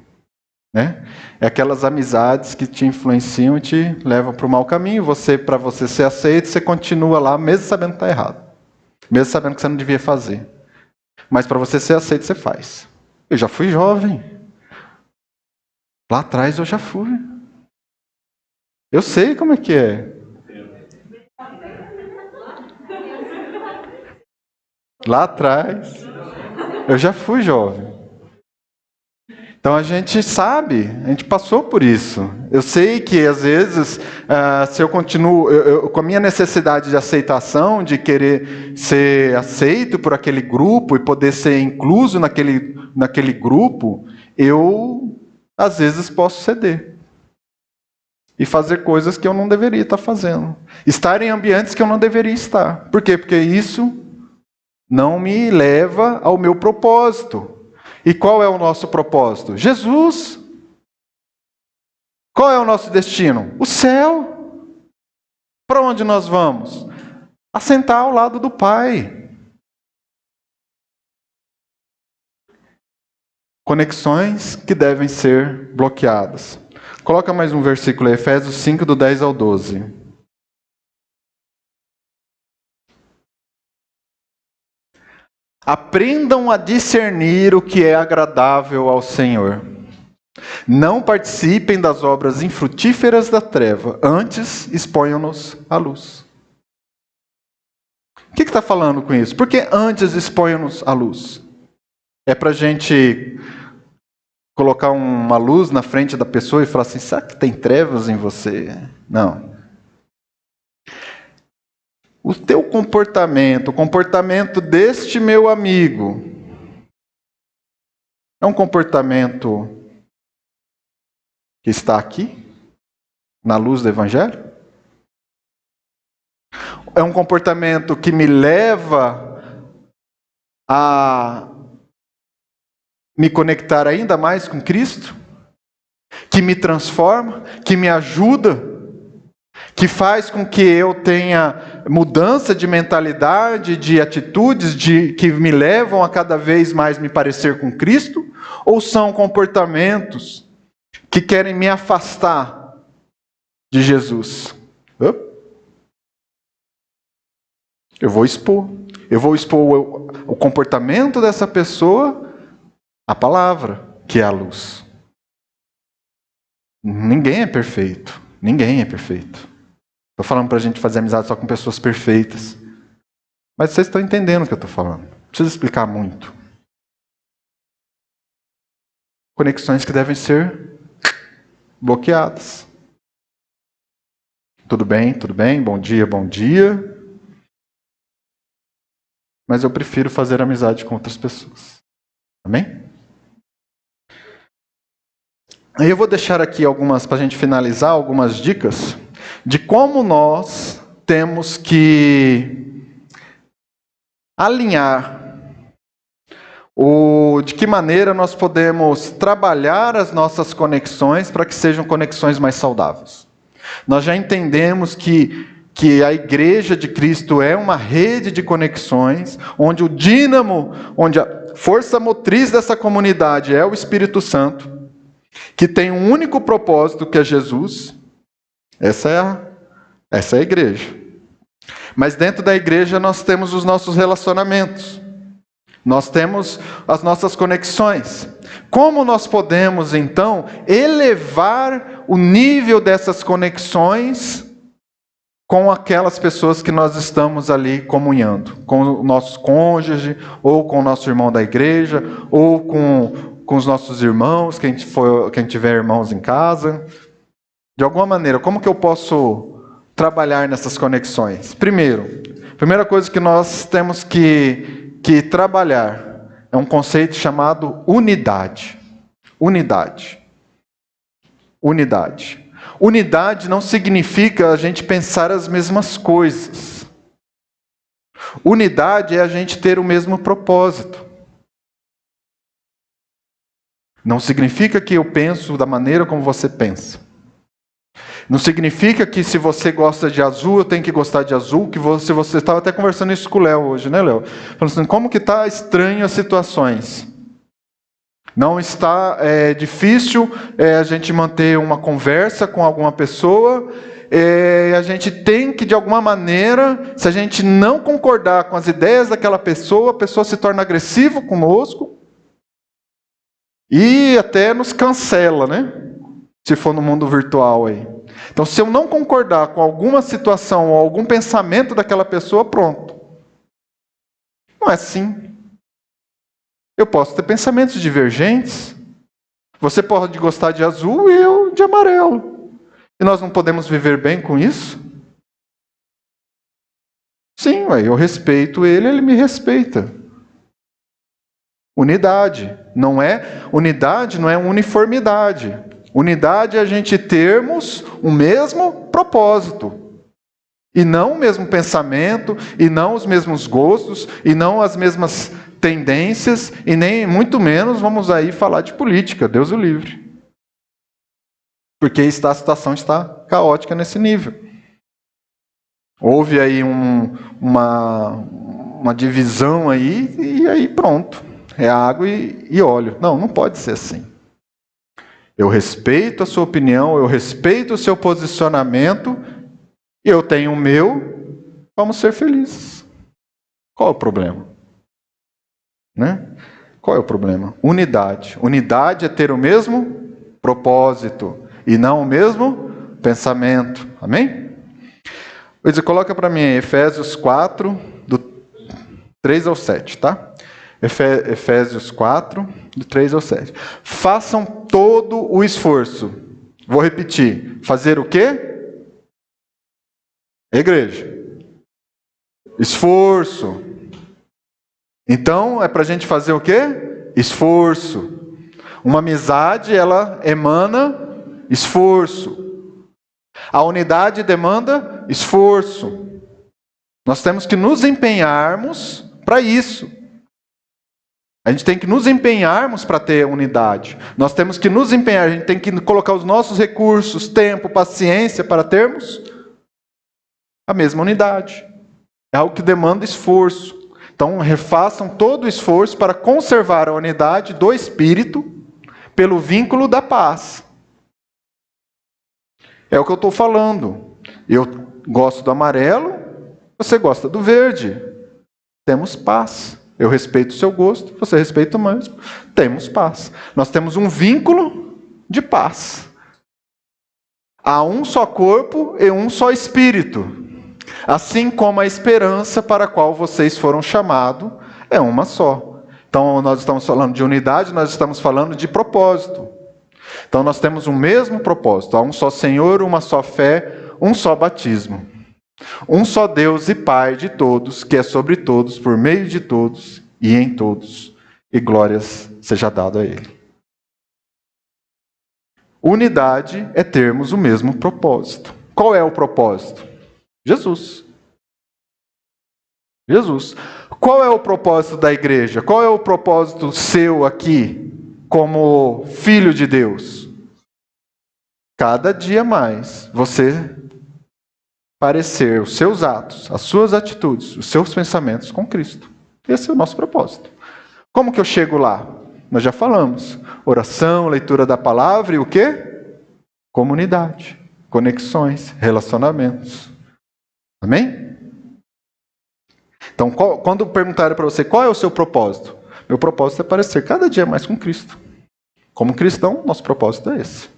Né? É aquelas amizades que te influenciam e te levam para o mau caminho. Para você ser aceito, você continua lá, mesmo sabendo que está errado. Mesmo sabendo que você não devia fazer. Mas para você ser aceito, você faz. Eu já fui jovem. Lá atrás eu já fui. Eu sei como é que é. Lá atrás, eu já fui jovem. Então a gente sabe, a gente passou por isso. Eu sei que às vezes, se eu continuo com a minha necessidade de aceitação, de querer ser aceito por aquele grupo e poder ser incluso naquele grupo, eu, às vezes, posso ceder. E fazer coisas que eu não deveria estar fazendo. Estar em ambientes que eu não deveria estar. Por quê? Porque isso não me leva ao meu propósito. E qual é o nosso propósito? Jesus. Qual é o nosso destino? O céu. Para onde nós vamos? Assentar ao lado do Pai. Conexões que devem ser bloqueadas. Coloca mais um versículo aí, Efésios 5, do 10 ao 12. Aprendam a discernir o que é agradável ao Senhor. Não participem das obras infrutíferas da treva, antes exponham-nos à luz. O que está falando com isso? Por que antes exponham-nos à luz? É para a gente colocar uma luz na frente da pessoa e falar assim, será que tem trevas em você? Não. O teu comportamento, o comportamento deste meu amigo, é um comportamento que está aqui, na luz do Evangelho? É um comportamento que me leva a me conectar ainda mais com Cristo, que me transforma, que me ajuda, que faz com que eu tenha mudança de mentalidade, de atitudes, que me levam a cada vez mais me parecer com Cristo? Ou são comportamentos que querem me afastar de Jesus? Eu vou expor o comportamento dessa pessoa, a palavra, que é a luz. Ninguém é perfeito. Ninguém é perfeito. Estou falando para a gente fazer amizade só com pessoas perfeitas. Mas vocês estão entendendo o que eu estou falando. Não preciso explicar muito. Conexões que devem ser bloqueadas. Tudo bem, tudo bem. Bom dia, bom dia. Mas eu prefiro fazer amizade com outras pessoas. Amém? Aí eu vou deixar aqui algumas, para a gente finalizar, algumas dicas de como nós temos que alinhar, de que maneira nós podemos trabalhar as nossas conexões para que sejam conexões mais saudáveis. Nós já entendemos que a Igreja de Cristo é uma rede de conexões, onde o dínamo, onde a força motriz dessa comunidade é o Espírito Santo, que tem um único propósito, que é Jesus. Essa é a igreja. Mas dentro da igreja nós temos os nossos relacionamentos. Nós temos as nossas conexões. Como nós podemos, então, elevar o nível dessas conexões com aquelas pessoas que nós estamos ali comunhando? Com o nosso cônjuge, ou com o nosso irmão da igreja, ou com os nossos irmãos, quem tiver irmãos em casa. De alguma maneira, como que eu posso trabalhar nessas conexões? Primeira coisa que nós temos que trabalhar é um conceito chamado unidade. Unidade. Unidade não significa a gente pensar as mesmas coisas. Unidade é a gente ter o mesmo propósito. Não significa que eu penso da maneira como você pensa. Não significa que se você gosta de azul, eu tenho que gostar de azul. Se você estava até conversando isso com o Léo hoje, né, Léo? Falando assim, como que está estranho as situações. Não está difícil a gente manter uma conversa com alguma pessoa. A gente tem que, de alguma maneira, se a gente não concordar com as ideias daquela pessoa, a pessoa se torna agressiva conosco. E até nos cancela, né? Se for no mundo virtual aí. Então, se eu não concordar com alguma situação ou algum pensamento daquela pessoa, pronto. Não é assim. Eu posso ter pensamentos divergentes. Você pode gostar de azul e eu de amarelo. E nós não podemos viver bem com isso? Sim, eu respeito ele, ele me respeita. Unidade. Unidade não é uniformidade. Unidade é a gente termos o mesmo propósito. E não o mesmo pensamento, e não os mesmos gostos, e não as mesmas tendências, e nem muito menos vamos aí falar de política, Deus o livre. Porque a situação está caótica nesse nível. Houve aí uma divisão aí, e aí pronto. É água e óleo. Não pode ser assim. Eu respeito a sua opinião, eu respeito o seu posicionamento, eu tenho o meu, vamos ser felizes. Qual é o problema? Né? Qual é o problema? Unidade. Unidade é ter o mesmo propósito e não o mesmo pensamento. Amém? Luiz, coloca para mim Efésios 4, do 3 ao 7, tá? Efésios 4, do 3 ao 7. Façam todo o esforço. Vou repetir. Fazer o quê? Igreja. Esforço. Então, é para a gente fazer o quê? Esforço. Uma amizade, ela emana esforço. A unidade demanda esforço. Nós temos que nos empenharmos para isso. A gente tem que nos empenharmos para ter unidade. Nós temos que nos empenhar, a gente tem que colocar os nossos recursos, tempo, paciência para termos a mesma unidade. É algo que demanda esforço. Então, refaçam todo o esforço para conservar a unidade do Espírito pelo vínculo da paz. É o que eu estou falando. Eu gosto do amarelo, você gosta do verde. Temos paz. Eu respeito o seu gosto, você respeita o meu. Temos paz. Nós temos um vínculo de paz. Há um só corpo e um só espírito. Assim como a esperança para a qual vocês foram chamados é uma só. Então, nós estamos falando de unidade, nós estamos falando de propósito. Então, nós temos o mesmo propósito. Há um só Senhor, uma só fé, um só batismo. Um só Deus e Pai de todos, que é sobre todos, por meio de todos e em todos. E glórias seja dado a Ele. Unidade é termos o mesmo propósito. Qual é o propósito? Jesus. Jesus. Qual é o propósito da igreja? Qual é o propósito seu aqui, como filho de Deus? Cada dia mais você parecer os seus atos, as suas atitudes, os seus pensamentos com Cristo. Esse é o nosso propósito. Como que eu chego lá? Nós já falamos. Oração, leitura da palavra e o quê? Comunidade, conexões, relacionamentos. Amém? Então, quando perguntarem para você qual é o seu propósito? Meu propósito é parecer cada dia mais com Cristo. Como cristão, nosso propósito é esse.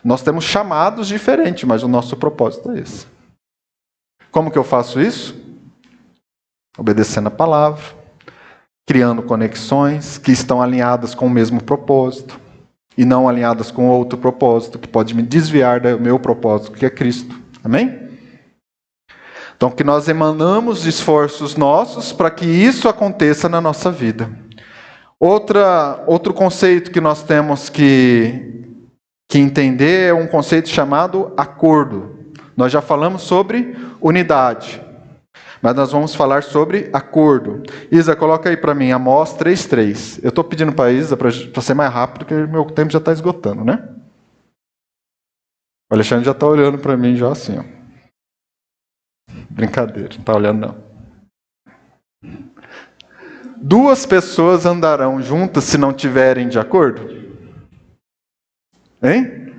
Nós temos chamados diferentes, mas o nosso propósito é esse. Como que eu faço isso? Obedecendo a palavra, criando conexões que estão alinhadas com o mesmo propósito e não alinhadas com outro propósito que pode me desviar do meu propósito, que é Cristo. Amém? Então, que nós emanamos esforços nossos para que isso aconteça na nossa vida. Outro conceito que nós temos que entender é um conceito chamado acordo. Nós já falamos sobre unidade, mas nós vamos falar sobre acordo. Isa, coloca aí para mim, Amós 3:3. Eu estou pedindo para a Isa para ser mais rápido, porque meu tempo já está esgotando, né? O Alexandre já está olhando para mim já assim, ó. Brincadeira, não está olhando não. 2 pessoas andarão juntas se não tiverem de acordo? Hein?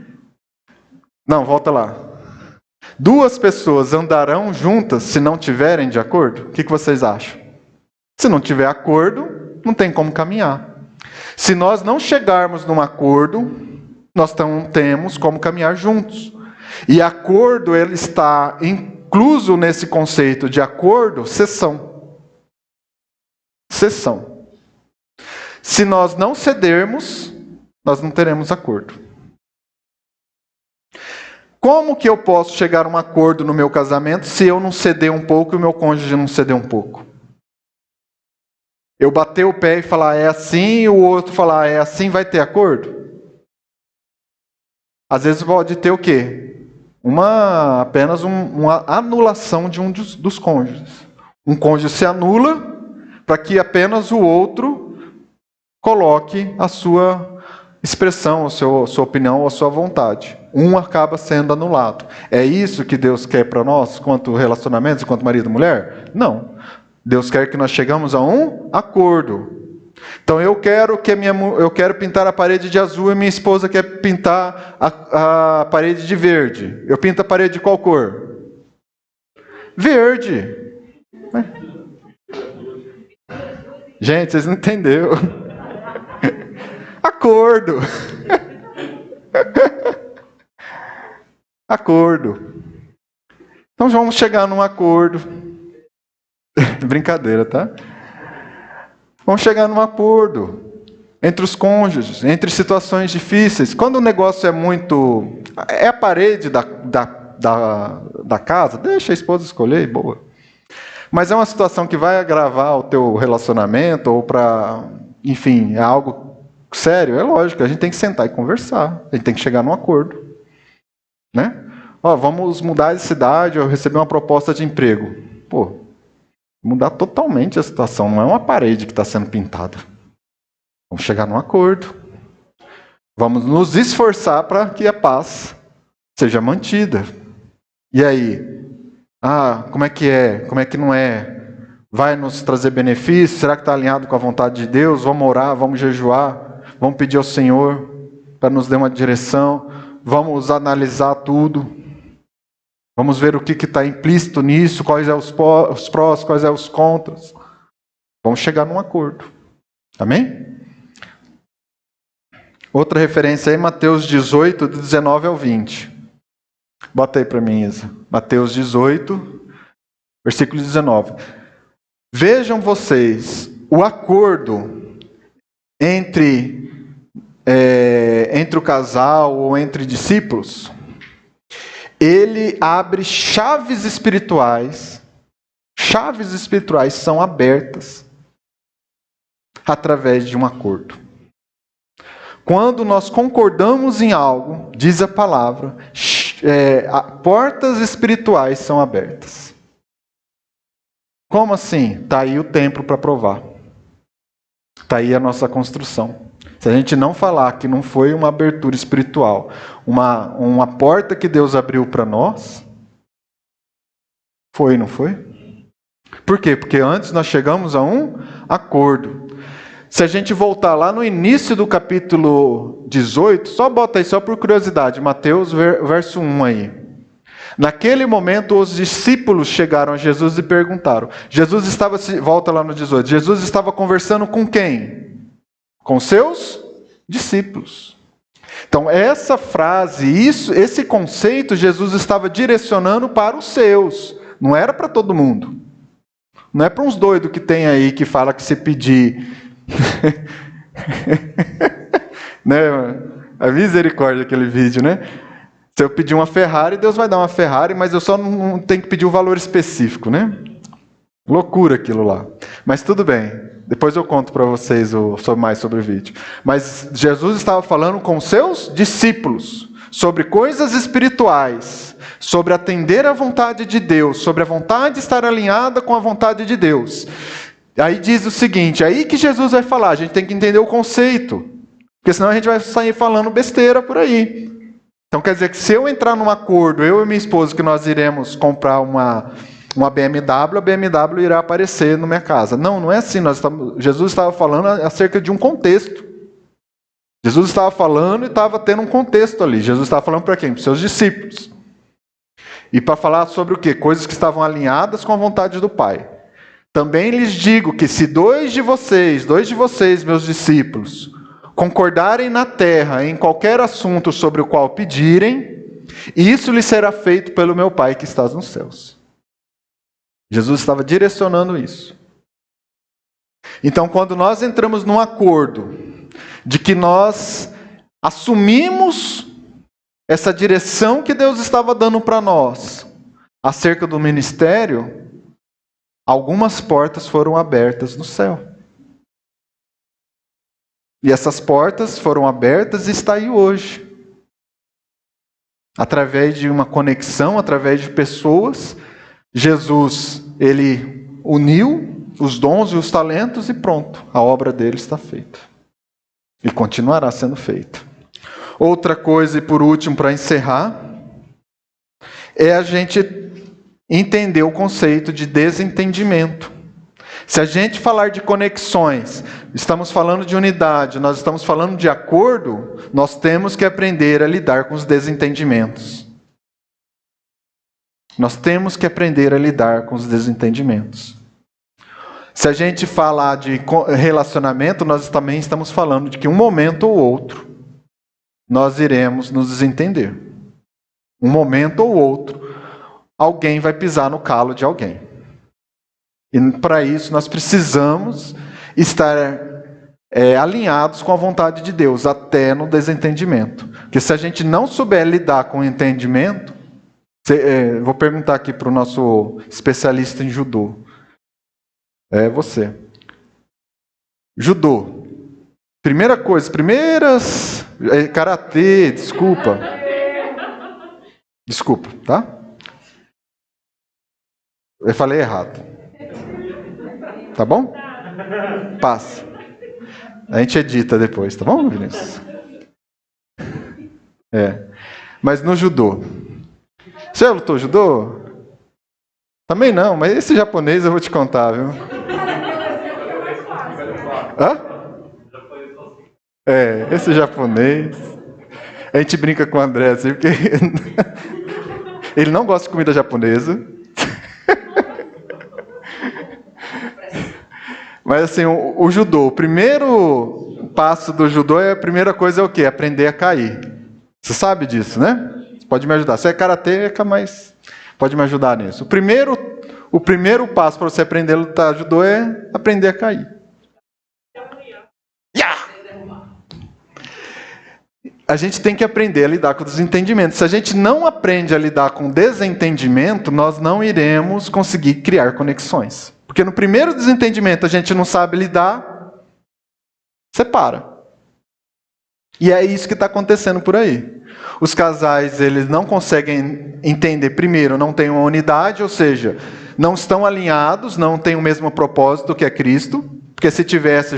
Não, volta lá. 2 pessoas andarão juntas se não tiverem de acordo? O que vocês acham? Se não tiver acordo, não tem como caminhar. Se nós não chegarmos num acordo, nós não temos como caminhar juntos. E acordo, ele está incluso nesse conceito de acordo, sessão. Sessão. Se nós não cedermos, nós não teremos acordo. Como que eu posso chegar a um acordo no meu casamento se eu não ceder um pouco e o meu cônjuge não ceder um pouco? Eu bater o pé e falar é assim, e o outro falar é assim, vai ter acordo? Às vezes pode ter o quê? Apenas uma anulação de um dos cônjuges. Um cônjuge se anula para que apenas o outro coloque a sua expressão, a sua opinião, a sua vontade. Um acaba sendo anulado. É isso que Deus quer para nós, quanto relacionamentos, quanto marido e mulher? Não. Deus quer que nós chegamos a um acordo. Então eu quero pintar a parede de azul e minha esposa quer pintar a parede de verde. Eu pinto a parede de qual cor? Verde. Gente, vocês não entenderam. Acordo. Acordo. Então vamos chegar num acordo. Brincadeira, tá? Vamos chegar num acordo entre os cônjuges, entre situações difíceis. Quando o negócio é a parede da casa, deixa a esposa escolher, boa. Mas é uma situação que vai agravar o teu relacionamento, ou enfim, é algo sério, é lógico, a gente tem que sentar e conversar, a gente tem que chegar num acordo. Né? Vamos mudar de cidade, eu recebi uma proposta de emprego. Mudar totalmente a situação, não é uma parede que está sendo pintada. Vamos chegar num acordo. Vamos nos esforçar para que a paz seja mantida. E aí? Como é que é? Como é que não é? Vai nos trazer benefício? Será que está alinhado com a vontade de Deus? Vamos orar, vamos jejuar, vamos pedir ao Senhor para nos dar uma direção, vamos analisar tudo. Vamos ver o que está implícito nisso, quais são os prós, quais são os contras. Vamos chegar num acordo. Amém? Outra referência aí, Mateus 18, do 19 ao 20. Bota aí para mim, Isa. Mateus 18, versículo 19. Vejam vocês o acordo entre o casal ou entre discípulos. Ele abre chaves espirituais são abertas através de um acordo. Quando nós concordamos em algo, diz a palavra, portas espirituais são abertas. Como assim? Está aí o templo para provar. Está aí a nossa construção. Se a gente não falar que não foi uma abertura espiritual, uma porta que Deus abriu para nós, não foi? Por quê? Porque antes nós chegamos a um acordo. Se a gente voltar lá no início do capítulo 18, só bota aí, só por curiosidade, Mateus, verso 1 aí. Naquele momento, os discípulos chegaram a Jesus e perguntaram. Volta lá no 18, Jesus estava conversando com quem? Com seus discípulos. Então, essa frase, esse conceito, Jesus estava direcionando para os seus. Não era para todo mundo. Não é para uns doidos que tem aí que fala que se pedir... né? A misericórdia aquele vídeo, né? Se eu pedir uma Ferrari, Deus vai dar uma Ferrari, mas eu só não tenho que pedir um valor específico, né? Loucura aquilo lá. Mas tudo bem. Depois eu conto para vocês mais sobre o vídeo. Mas Jesus estava falando com seus discípulos sobre coisas espirituais, sobre atender à vontade de Deus, sobre a vontade de estar alinhada com a vontade de Deus. Aí diz o seguinte, aí que Jesus vai falar, a gente tem que entender o conceito, porque senão a gente vai sair falando besteira por aí. Então quer dizer que se eu entrar num acordo, eu e minha esposa, que nós iremos comprar uma BMW, a BMW irá aparecer na minha casa. Não é assim. Jesus estava falando acerca de um contexto. Jesus estava falando e estava tendo um contexto ali. Jesus estava falando para quem? Para os seus discípulos. E para falar sobre o quê? Coisas que estavam alinhadas com a vontade do Pai. Também lhes digo que se dois de vocês, meus discípulos, concordarem na terra em qualquer assunto sobre o qual pedirem, isso lhes será feito pelo meu Pai que está nos céus. Jesus estava direcionando isso. Então, quando nós entramos num acordo de que nós assumimos essa direção que Deus estava dando para nós acerca do ministério, algumas portas foram abertas no céu. E essas portas foram abertas e está aí hoje. Através de uma conexão, através de pessoas, Jesus, ele uniu os dons e os talentos e pronto, a obra dele está feita. E continuará sendo feita. Outra coisa, e por último, para encerrar, é a gente entender o conceito de desentendimento. Se a gente falar de conexões, estamos falando de unidade, nós estamos falando de acordo, nós temos que aprender a lidar com os desentendimentos. Nós temos que aprender a lidar com os desentendimentos. Se a gente falar de relacionamento, nós também estamos falando de que um momento ou outro, nós iremos nos desentender. Um momento ou outro, alguém vai pisar no calo de alguém. E para isso nós precisamos estar alinhados com a vontade de Deus, até no desentendimento. Porque se a gente não souber lidar com o entendimento, vou perguntar aqui para o nosso especialista em judô. É você. Judô. Primeira coisa, karatê, desculpa. Desculpa, tá? Eu falei errado. Tá bom? Passa. A gente edita depois, tá bom, Vinícius? Mas no judô. Você já lutou judô? Também não, mas esse japonês eu vou te contar, viu? Hã? Esse japonês. A gente brinca com o André assim, porque ele não gosta de comida japonesa. Mas assim, o judô, o primeiro passo do judô, a primeira coisa é o quê? Aprender a cair. Você sabe disso, né? Você pode me ajudar. Se é karatê, mas pode me ajudar nisso. O primeiro passo para você aprender a lutar judô é aprender a cair. A gente tem que aprender a lidar com o desentendimento. Se a gente não aprende a lidar com o desentendimento, nós não iremos conseguir criar conexões. Porque no primeiro desentendimento a gente não sabe lidar, separa. E é isso que está acontecendo por aí. Os casais, eles não conseguem entender, primeiro, não têm uma unidade, ou seja, não estão alinhados, não têm o mesmo propósito que é Cristo, porque se tivesse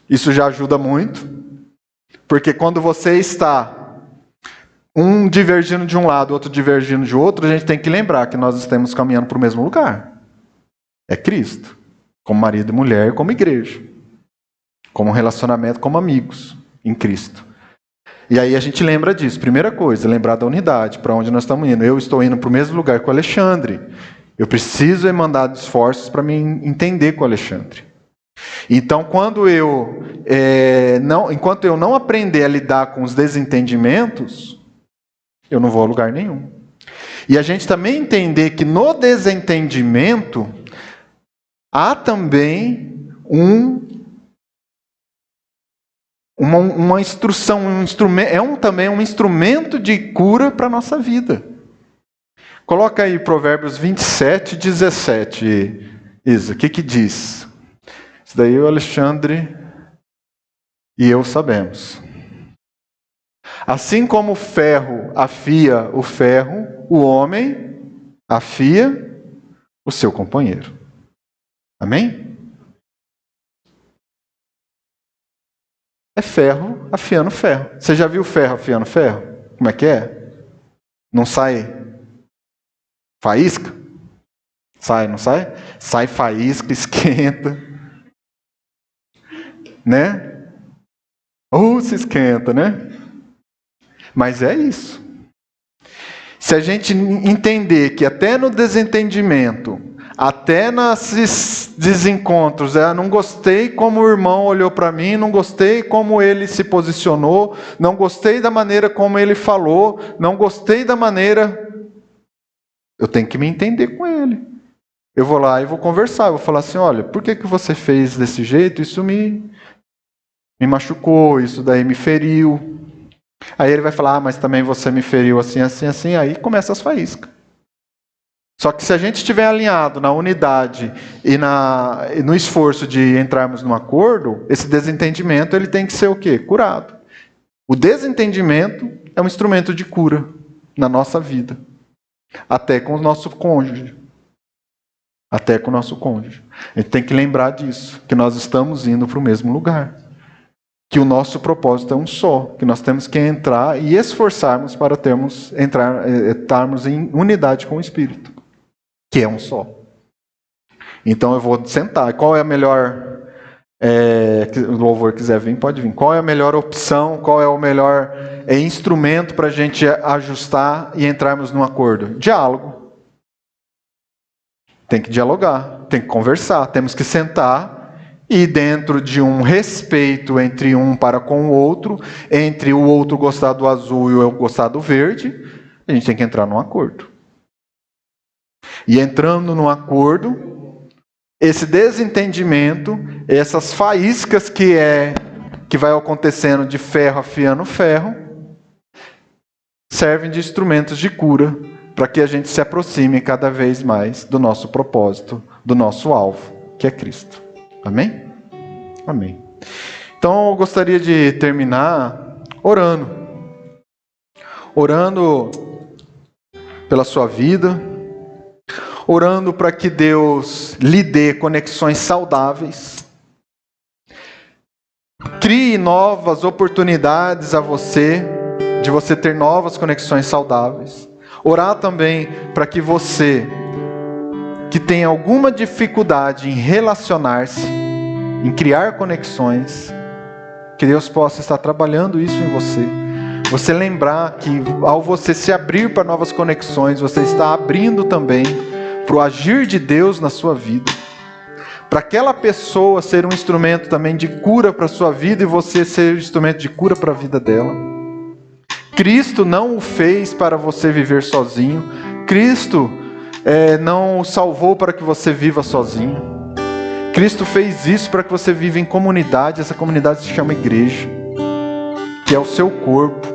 isso já ajuda muito. Porque quando você está um divergindo de um lado, outro divergindo de outro, a gente tem que lembrar que nós estamos caminhando para o mesmo lugar. É Cristo. Como marido e mulher, como igreja. Como relacionamento, como amigos em Cristo. E aí a gente lembra disso. Primeira coisa, lembrar da unidade, para onde nós estamos indo. Eu estou indo para o mesmo lugar que o Alexandre. Eu preciso mandar esforços para me entender com o Alexandre. Então, enquanto eu não aprender a lidar com os desentendimentos, eu não vou a lugar nenhum. E a gente também entender que no desentendimento há também uma instrução, também um instrumento de cura para a nossa vida. Coloca aí Provérbios 27, 17. Isa, o que diz? Isso daí o Alexandre e eu sabemos. Assim como o ferro afia o ferro, o homem afia o seu companheiro. Amém? É ferro afiando ferro. Você já viu ferro afiando ferro? Como é que é? Não sai faísca? Sai, não sai? Sai faísca, esquenta. Né? Se esquenta, né? Mas é isso. Se a gente entender que até no desentendimento, até nesses desencontros, não gostei como o irmão olhou para mim, não gostei como ele se posicionou, não gostei da maneira como ele falou, não gostei da maneira... Eu tenho que me entender com ele. Eu vou lá e vou conversar, eu vou falar assim, olha, por que você fez desse jeito? Isso me machucou, isso daí me feriu. Aí ele vai falar, mas também você me feriu assim, assim, assim. Aí começa as faíscas. Só que se a gente estiver alinhado na unidade e no esforço de entrarmos num acordo, esse desentendimento ele tem que ser o quê? Curado. O desentendimento é um instrumento de cura na nossa vida. Até com o nosso cônjuge. Até com o nosso cônjuge. A gente tem que lembrar disso, que nós estamos indo para o mesmo lugar. Que o nosso propósito é um só, que nós temos que entrar e esforçarmos para estarmos em unidade com o Espírito, que é um só. Então eu vou sentar. Qual é a melhor... se o louvor quiser vir, pode vir. Qual é a melhor opção, qual é o melhor instrumento para a gente ajustar e entrarmos num acordo? Diálogo. Tem que dialogar, tem que conversar, temos que sentar e dentro de um respeito entre um para com o outro, entre o outro gostar do azul e eu gostar do verde, a gente tem que entrar num acordo. E entrando num acordo, esse desentendimento, essas faíscas que vai acontecendo de ferro afiando ferro, servem de instrumentos de cura para que a gente se aproxime cada vez mais do nosso propósito, do nosso alvo, que é Cristo. Amém? Amém. Então eu gostaria de terminar orando. Orando pela sua vida, orando para que Deus lhe dê conexões saudáveis, crie novas oportunidades a você, de você ter novas conexões saudáveis. Orar também para que você, que tem alguma dificuldade em relacionar-se, em criar conexões, que Deus possa estar trabalhando isso em você. Você lembrar que ao você se abrir para novas conexões, você está abrindo também para o agir de Deus na sua vida. Para aquela pessoa ser um instrumento também de cura para a sua vida e você ser um instrumento de cura para a vida dela. Cristo não o fez para você viver sozinho. Cristo não o salvou para que você viva sozinho. Cristo fez isso para que você viva em comunidade. Essa comunidade se chama igreja, que é o seu corpo,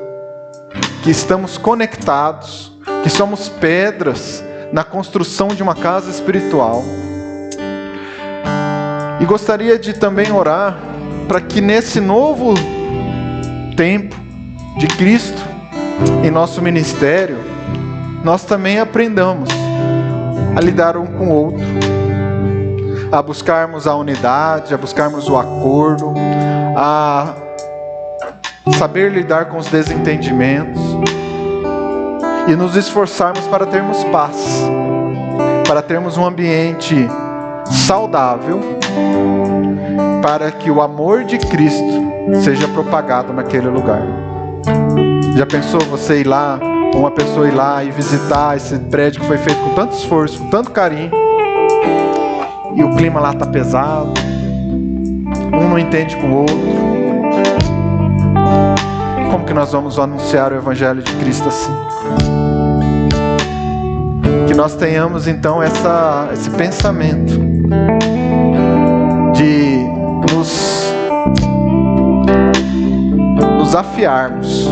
que estamos conectados, que somos pedras na construção de uma casa espiritual. E gostaria de também orar para que nesse novo tempo de Cristo em nosso ministério, nós também aprendamos a lidar um com o outro, a buscarmos a unidade, a buscarmos o acordo, a saber lidar com os desentendimentos e nos esforçarmos para termos paz, para termos um ambiente saudável, para que o amor de Cristo seja propagado naquele lugar. Já pensou você ir lá, uma pessoa ir lá e visitar esse prédio que foi feito com tanto esforço, com tanto carinho, e o clima lá está pesado, um não entende com o outro? Como que nós vamos anunciar o Evangelho de Cristo assim? Que nós tenhamos então esse pensamento de nos afiarmos,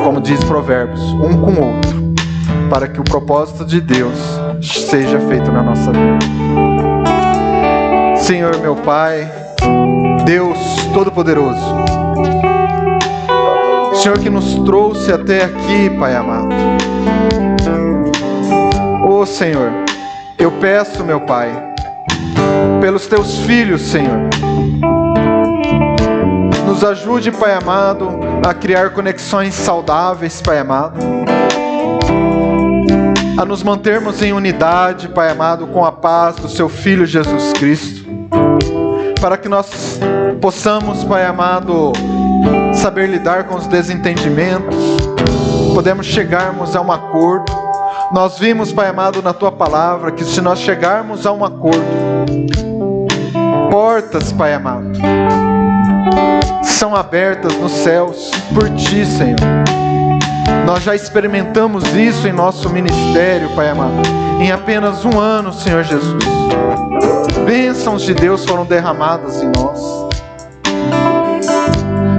como diz Provérbios, um com o outro, para que o propósito de Deus seja feito na nossa vida. Senhor meu Pai, Deus Todo-Poderoso, Senhor que nos trouxe até aqui, Pai amado. Ô Senhor, eu peço, meu Pai, pelos Teus filhos, Senhor, nos ajude, Pai amado, a criar conexões saudáveis, Pai amado, a nos mantermos em unidade, Pai amado, com a paz do Seu Filho Jesus Cristo, para que nós possamos, Pai amado, saber lidar com os desentendimentos, podemos chegarmos a um acordo. Nós vimos, Pai amado, na Tua palavra, que se nós chegarmos a um acordo, portas, Pai amado, são abertas nos céus por Ti, Senhor. Nós já experimentamos isso em nosso ministério, Pai amado, em apenas um ano, Senhor Jesus. Bênçãos de Deus foram derramadas em nós.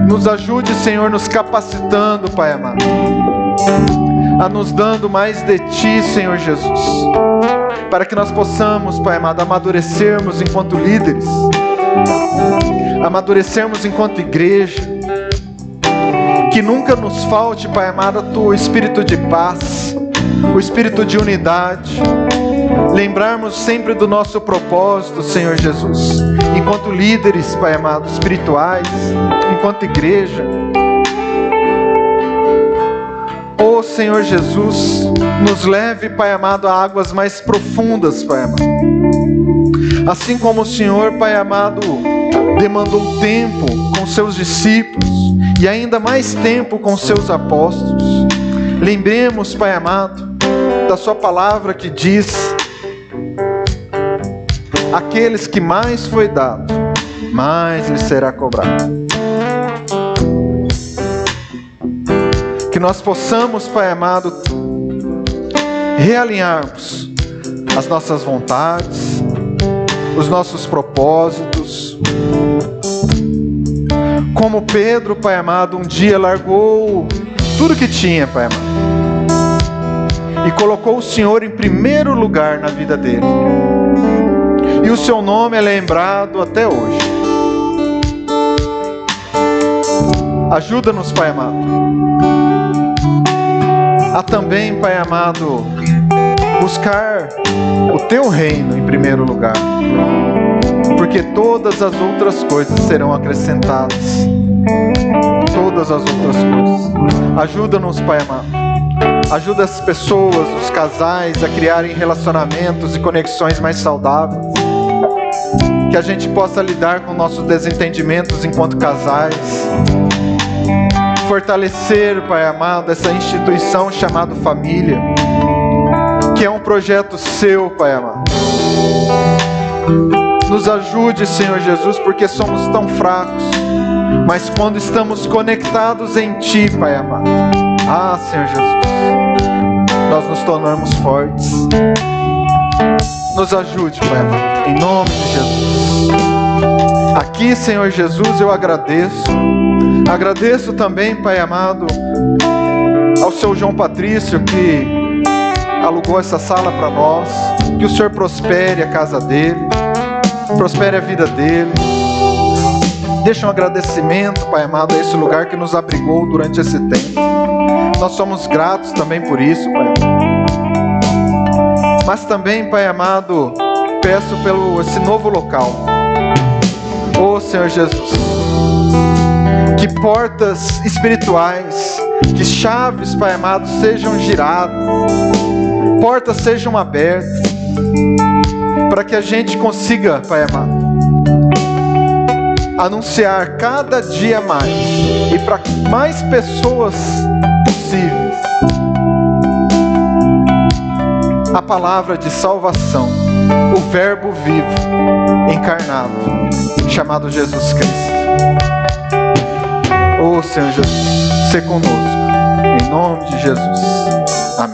Nos ajude, Senhor, nos capacitando, Pai amado, a nos dando mais de Ti, Senhor Jesus, para que nós possamos, Pai amado, amadurecermos enquanto líderes, amadurecermos enquanto igreja, que nunca nos falte, Pai amado, o espírito de paz, o espírito de unidade, lembrarmos sempre do nosso propósito, Senhor Jesus, enquanto líderes, Pai amado, espirituais, enquanto igreja. Ó Senhor Jesus, nos leve, Pai amado, a águas mais profundas, Pai amado. Assim como o Senhor, Pai amado, demandou tempo com seus discípulos e ainda mais tempo com seus apóstolos. Lembremos, Pai amado, da sua palavra que diz: aqueles que mais foi dado, mais lhes será cobrado. Que nós possamos, Pai amado, realinharmos as nossas vontades, os nossos propósitos. Como Pedro, Pai amado, um dia largou tudo que tinha, Pai amado, e colocou o Senhor em primeiro lugar na vida dele. E o seu nome é lembrado até hoje. Ajuda-nos, Pai amado, a também, Pai amado, buscar o Teu reino em primeiro lugar, porque todas as outras coisas serão acrescentadas. Todas as outras coisas. Ajuda-nos, Pai amado. Ajuda as pessoas, os casais, a criarem relacionamentos e conexões mais saudáveis. Que a gente possa lidar com nossos desentendimentos enquanto casais. Fortalecer, Pai amado, essa instituição chamada família, que é um projeto Seu, Pai amado. Nos ajude, Senhor Jesus, porque somos tão fracos, mas quando estamos conectados em Ti, Pai amado, Senhor Jesus, nós nos tornamos fortes. Nos ajude, Pai amado, em nome de Jesus. Aqui, Senhor Jesus, eu agradeço. Agradeço também, Pai amado, ao Seu João Patrício, que alugou essa sala para nós. Que o Senhor prospere a casa dele, prospere a vida dele. Deixa um agradecimento, Pai amado, a esse lugar que nos abrigou durante esse tempo. Nós somos gratos também por isso, Pai. Mas também, Pai amado, peço pelo esse novo local. Ó Senhor Jesus, que portas espirituais, que chaves, Pai amado, sejam giradas, portas sejam abertas, para que a gente consiga, Pai amado, anunciar cada dia mais e para mais pessoas possíveis a palavra de salvação, o Verbo vivo, encarnado, chamado Jesus Cristo. Ô Senhor Jesus, se conosco, em nome de Jesus. Amém.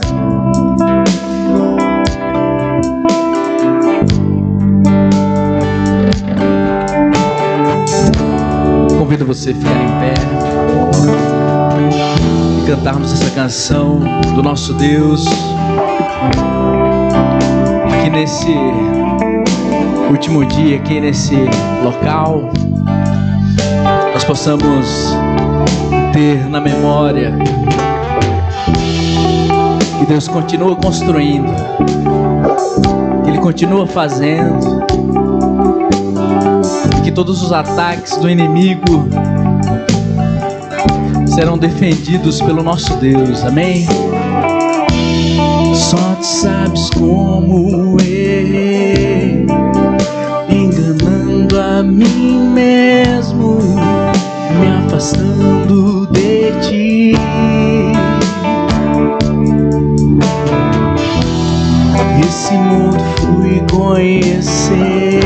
Convido você a ficar em pé e cantarmos essa canção do nosso Deus. Aqui nesse último dia, aqui nesse local, nós possamos ter na memória que Deus continua construindo, que Ele continua fazendo, e que todos os ataques do inimigo serão defendidos pelo nosso Deus. Amém? Só tu sabes como errei, enganando a mim mesmo, me afastando de ti. Esse mundo fui conhecer,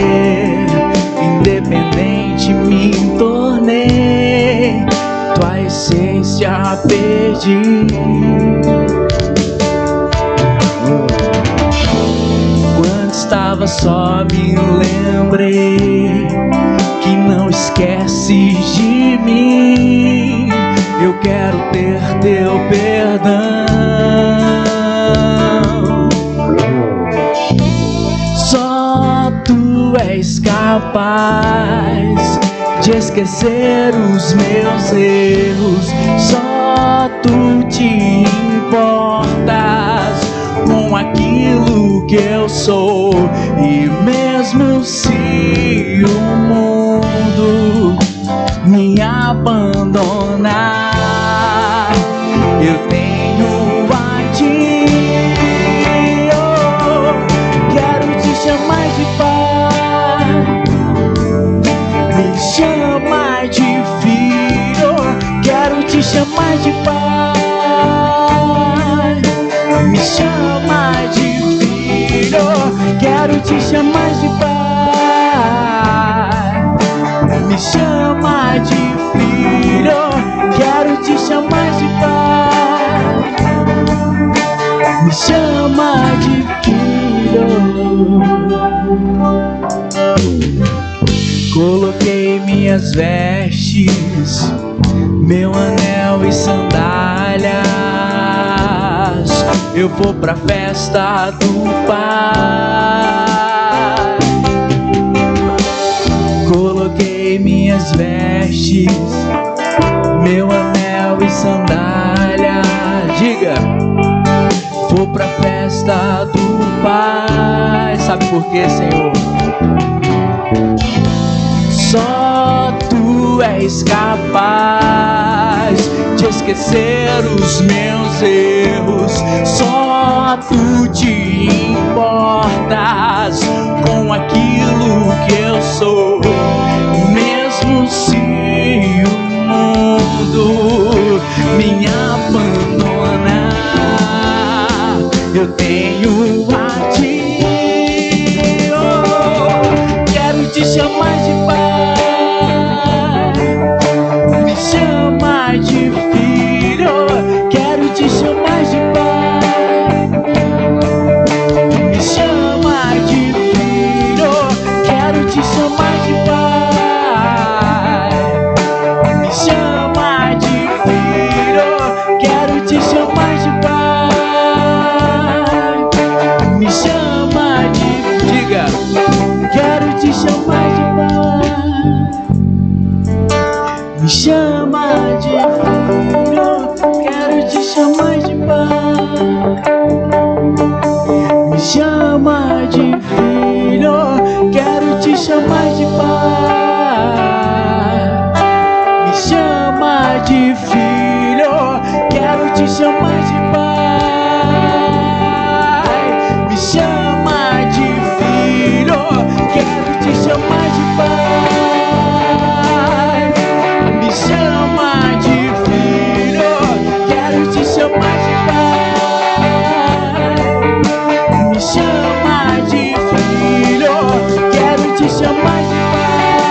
independente me tornei, tua essência perdi. Quando estava só me lembrei que não esqueces de mim. Eu quero ter teu perdão. capaz de esquecer os meus erros. Só tu te importas com aquilo que eu sou. E mesmo se o mundo me abandonar, eu tenho a ti. Oh, quero te chamar de pai, me chama de filho. Quero te chamar de pai, me chama de filho. Quero te chamar de pai, me chama de filho. Quero te chamar de pai, me chama de filho. Coloquei minhas vestes, meu anel e sandálias. Eu vou pra festa do Pai. Coloquei minhas vestes, meu anel e sandálias. Diga, vou pra festa do Pai. Sabe por quê, Senhor? Só tu és capaz de esquecer os meus erros. Só tu te importas com aquilo que eu sou. Mesmo se o mundo me abandonar, eu tenho a ti. Oh, quero te chamar de pai, me chama de filho. Quero te chamar de pai, me chama de filho. Quero te chamar de pai, me chama de filho. Quero te chamar de pai, me chama de filho. Diga, quero te chamar de pai, me chama de filho. Quero te chamar de pai, me chama de filho. Quero te chamar de pai, me chama de filho. Quero te chamar de pai, me chama de filho. Quero te chamar de pai, me chama de filho. Quero te chamar de pai, me chama de filho. Quero te chamar de pai,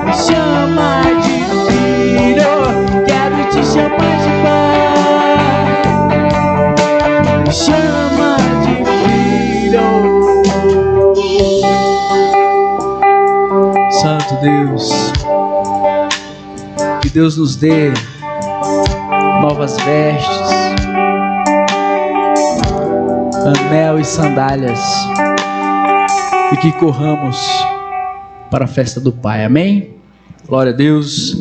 me chama de filho. Quero te chamar de pai, me chama de filho. Santo Deus, que Deus nos dê novas vestes, anel e sandálias, e que corramos para a festa do Pai. Amém? Glória a Deus.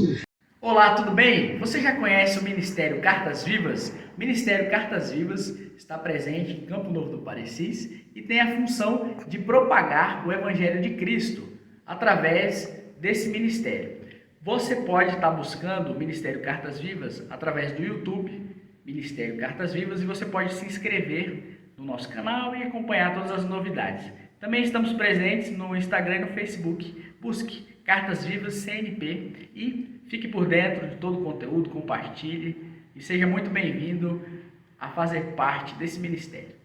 Olá, tudo bem? Você já conhece o Ministério Cartas Vivas? O Ministério Cartas Vivas está presente em Campo Novo do Parecis e tem a função de propagar o Evangelho de Cristo através desse ministério. Você pode estar buscando o Ministério Cartas Vivas através do YouTube, Ministério Cartas Vivas, e você pode se inscrever no nosso canal e acompanhar todas as novidades. Também estamos presentes no Instagram e no Facebook. Busque Cartas Vivas CNP e fique por dentro de todo o conteúdo, compartilhe e seja muito bem-vindo a fazer parte desse ministério.